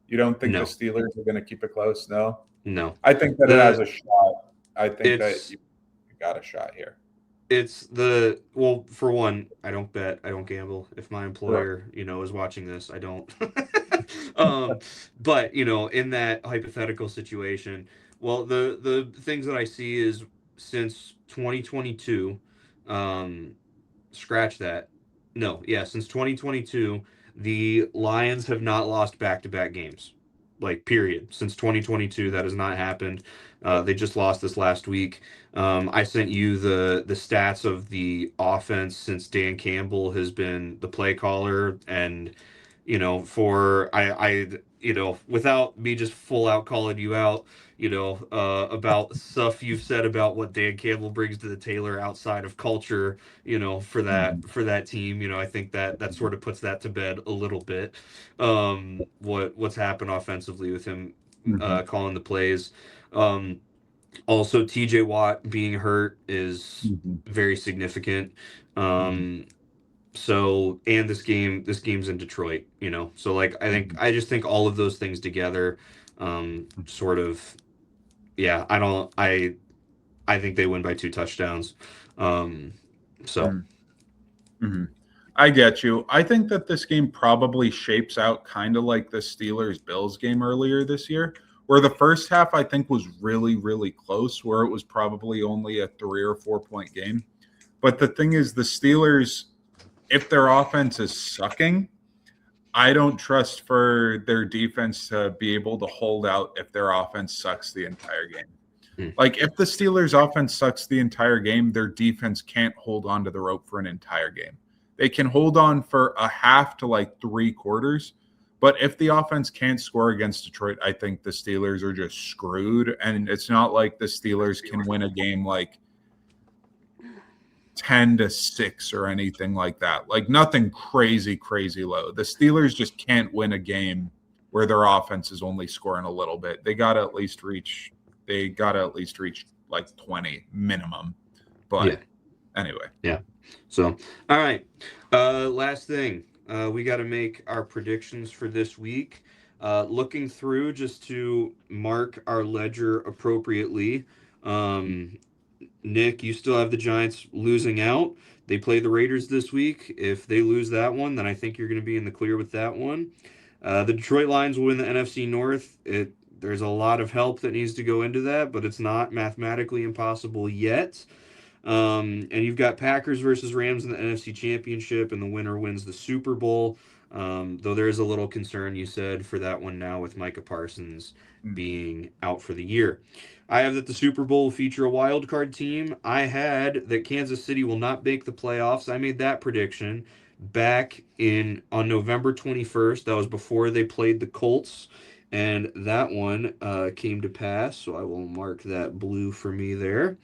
You don't think the No. Steelers are going to keep it close? No? No. I think that it has a shot. I think that It's you got a shot here. it's the well, for one, I don't bet, I don't gamble. If my employer, is watching this, I don't. But in that hypothetical situation, well, the things that I see is since 2022, scratch that. No, yeah, since 2022, the Lions have not lost back-to-back games. Like, period. Since 2022, that has not happened. They just lost this last week. I sent you the stats of the offense since Dan Campbell has been the play caller, and for without me just full out calling you out, about stuff you've said about what Dan Campbell brings to the Taylor outside of culture, for that team. I think that sort of puts that to bed a little bit. What's happened offensively with him calling the plays. Also, TJ Watt being hurt is very significant. So, and this game's in Detroit, so like I just think all of those things together, sort of, yeah, I think they win by 2 touchdowns. So I get you. I think that this game probably shapes out kind of like the Steelers-Bills game earlier this year, where the first half I think was really, really close, where it was probably only a 3 or 4 point game. But the thing is, the Steelers, if their offense is sucking, I don't trust for their defense to be able to hold out if their offense sucks the entire game. Like, if the Steelers' offense sucks the entire game, their defense can't hold on to the rope for an entire game. They can hold on for a half to like 3 quarters, but if the offense can't score against Detroit, I think the Steelers are just screwed. And it's not like the Steelers can win a game like 10-6 or anything like that. Like, nothing crazy, crazy low. The Steelers just can't win a game where their offense is only scoring a little bit. They got to at least reach like 20 minimum. But anyway. Yeah. So, all right. Last thing. We got to make our predictions for this week. Looking through just to mark our ledger appropriately. Nick, you still have the Giants losing out. They play the Raiders this week. If they lose that one, then I think you're going to be in the clear with that one. The Detroit Lions will win the NFC North. There's a lot of help that needs to go into that, but it's not mathematically impossible yet. And you've got Packers versus Rams in the NFC Championship, and the winner wins the Super Bowl. Though there is a little concern, you said, for that one now with Micah Parsons being out for the year. I have that the Super Bowl will feature a wild card team. I had that Kansas City will not make the playoffs. I made that prediction back on November 21st. That was before they played the Colts, and that one came to pass, so I will mark that blue for me there.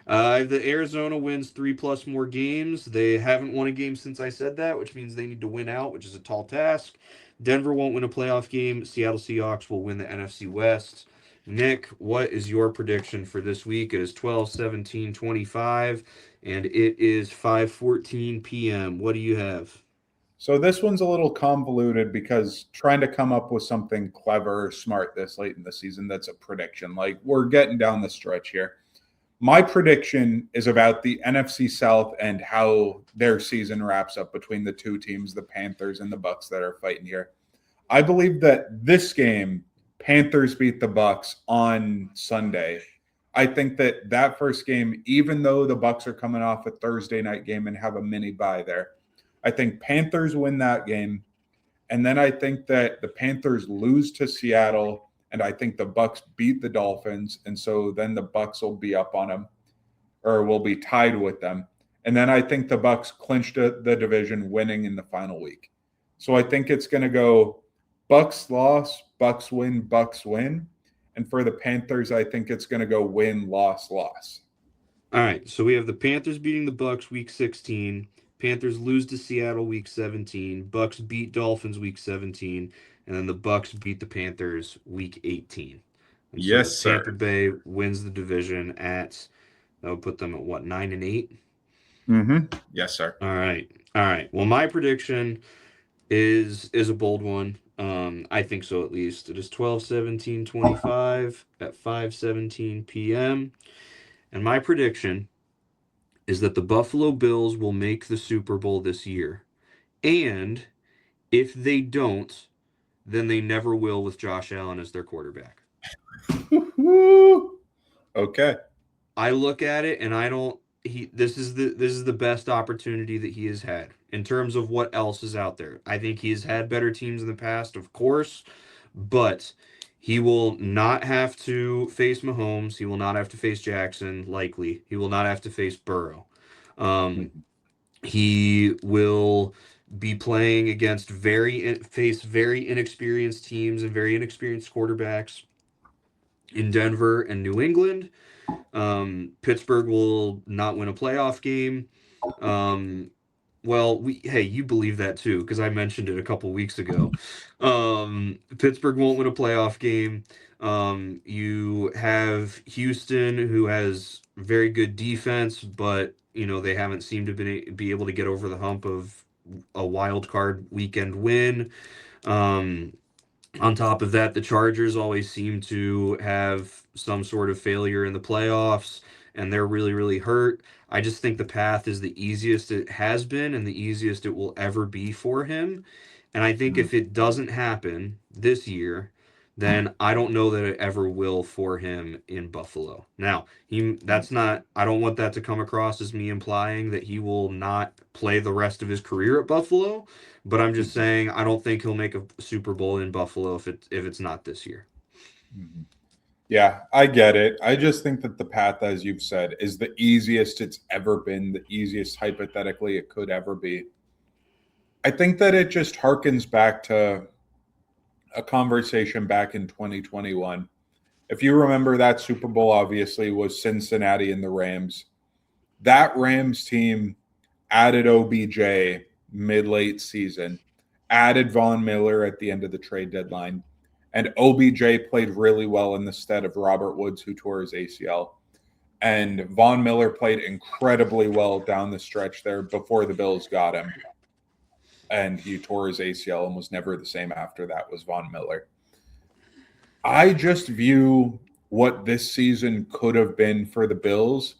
The Arizona wins 3+ more games. They haven't won a game since I said that, which means they need to win out, which is a tall task. Denver won't win a playoff game. Seattle Seahawks will win the NFC West. Nick, what is your prediction for this week? It is 12/17/25, and it is 5:14 p.m. What do you have? So this one's a little convoluted because trying to come up with something clever or smart this late in the season, that's a prediction. Like, we're getting down the stretch here. My prediction is about the NFC South and how their season wraps up between the two teams, the Panthers and the Bucs, that are fighting here. I believe that this game Panthers beat the Bucks on Sunday. I think that first game, even though the Bucks are coming off a Thursday night game and have a mini bye there, I think Panthers win that game. And then I think that the Panthers lose to Seattle, and I think the Bucks beat the Dolphins, and so then the Bucks will be up on them, or will be tied with them. And then I think the Bucks clinched the division, winning in the final week. So I think it's going to go Bucks loss, Bucks win, Bucks win. And for the Panthers, I think it's going to go win, loss, loss. All right, so we have the Panthers beating the Bucks week 16. Panthers lose to Seattle week 17. Bucks beat Dolphins week 17, and then the Bucks beat the Panthers week 18. And Yes, so Tampa sir. Bay wins the division at, that would put them at what, 9-8? Mm-hmm. Yes, sir. All right. All right. Well, my prediction is a bold one. I think so, at least. It is 12/17/25 at 5:17 p.m. And my prediction is that the Buffalo Bills will make the Super Bowl this year. And if they don't, then they never will with Josh Allen as their quarterback. Okay. I look at it and I don't this is the best opportunity that he has had in terms of what else is out there. I think he has had better teams in the past, of course, but he will not have to face Mahomes. He will not have to face Jackson, likely. He will not have to face Burrow. He will be playing against very inexperienced teams and very inexperienced quarterbacks in Denver and New England. Pittsburgh will not win a playoff game. Well, hey, you believe that too, because I mentioned it a couple weeks ago. Pittsburgh won't win a playoff game. You have Houston, who has very good defense, but they haven't seemed to be able to get over the hump of a wild card weekend win. On top of that, the Chargers always seem to have some sort of failure in the playoffs, and they're really, really hurt. I just think the path is the easiest it has been and the easiest it will ever be for him. And I think if it doesn't happen this year, then I don't know that it ever will for him in Buffalo. Now, I don't want that to come across as me implying that he will not play the rest of his career at Buffalo, but I'm just saying I don't think he'll make a Super Bowl in Buffalo if it's not this year. Yeah, I get it. I just think that the path, as you've said, is the easiest it's ever been, the easiest hypothetically it could ever be. I think that it just harkens back to a conversation back in 2021. If you remember, that Super Bowl obviously was Cincinnati and the Rams. That Rams team added OBJ mid-late season, added Von Miller at the end of the trade deadline, and OBJ played really well in the stead of Robert Woods, who tore his ACL. And Von Miller played incredibly well down the stretch there before the Bills got him. And he tore his ACL and was never the same after that, was Von Miller. I just view what this season could have been for the Bills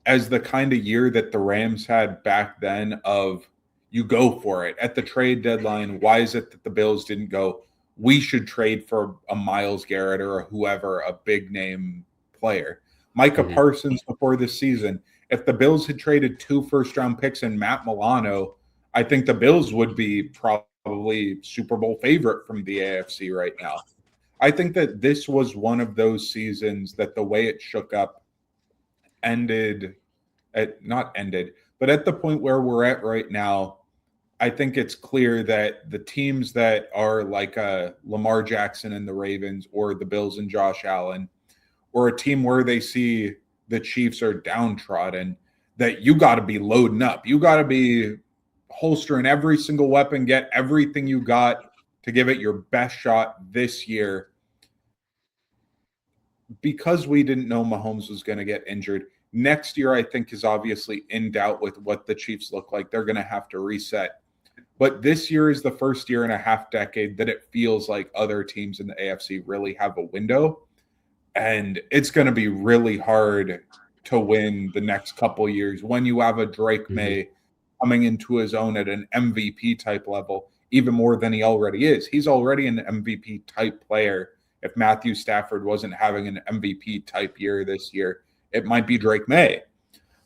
as the kind of year that the Rams had back then of you go for it. At the trade deadline, why is it that the Bills didn't go, we should trade for a Myles Garrett or whoever, a big name player? Micah Parsons before this season, if the Bills had traded 2 first-round picks and Matt Milano, I think the Bills would be probably Super Bowl favorite from the AFC right now. I think that this was one of those seasons that the way it shook up but at the point where we're at right now, I think it's clear that the teams that are like Lamar Jackson and the Ravens, or the Bills and Josh Allen, or a team where they see the Chiefs are downtrodden, that you got to be loading up. You got to be holstering every single weapon, get everything you got to give it your best shot this year. Because we didn't know Mahomes was going to get injured, next year I think is obviously in doubt with what the Chiefs look like. They're going to have to reset. But this year is the first year and a half decade that it feels like other teams in the AFC really have a window. And it's going to be really hard to win the next couple of years when you have a Drake May coming into his own at an MVP type level, even more than he already is. He's already an MVP type player if Matthew Stafford wasn't having an MVP type year this year, it might be Drake May.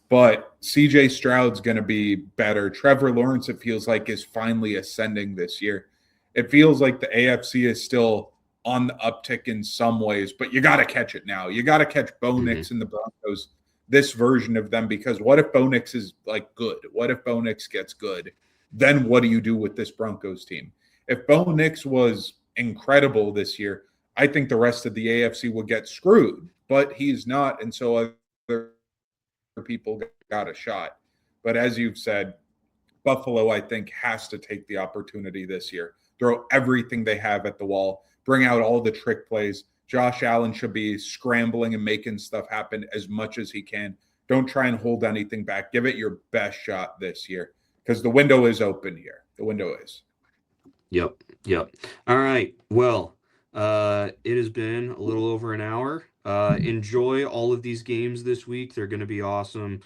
But CJ Stroud's going to be better. Trevor Lawrence, it feels like, is finally ascending this year. It feels like the AFC is still on the uptick in some ways, but you got to catch it now. You got to catch Bo Nix and the Broncos, this version of them, because what if Bo Nix is like good? What if Bo Nix gets good? Then what do you do with this Broncos team? If Bo Nix was incredible this year, I think the rest of the AFC would get screwed, but he's not. And so other people got a shot. But as you've said, Buffalo, I think, has to take the opportunity this year. Throw everything they have at the wall, bring out all the trick plays. Josh Allen should be scrambling and making stuff happen as much as he can. Don't try and hold anything back. Give it your best shot this year because the window is open here. The window is. Yep. All right. Well, it has been a little over an hour. Enjoy all of these games this week. They're going to be awesome.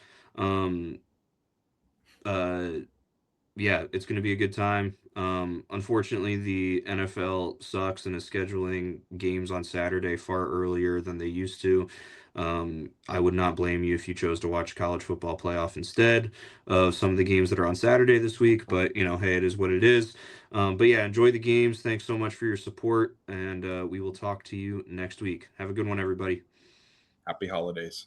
Yeah, it's going to be a good time. Unfortunately, the NFL sucks and is scheduling games on Saturday far earlier than they used to. I would not blame you if you chose to watch college football playoff instead of some of the games that are on Saturday this week, but hey, it is what it is. But yeah, enjoy the games. Thanks so much for your support, and we will talk to you next week. Have a good one, everybody. Happy holidays.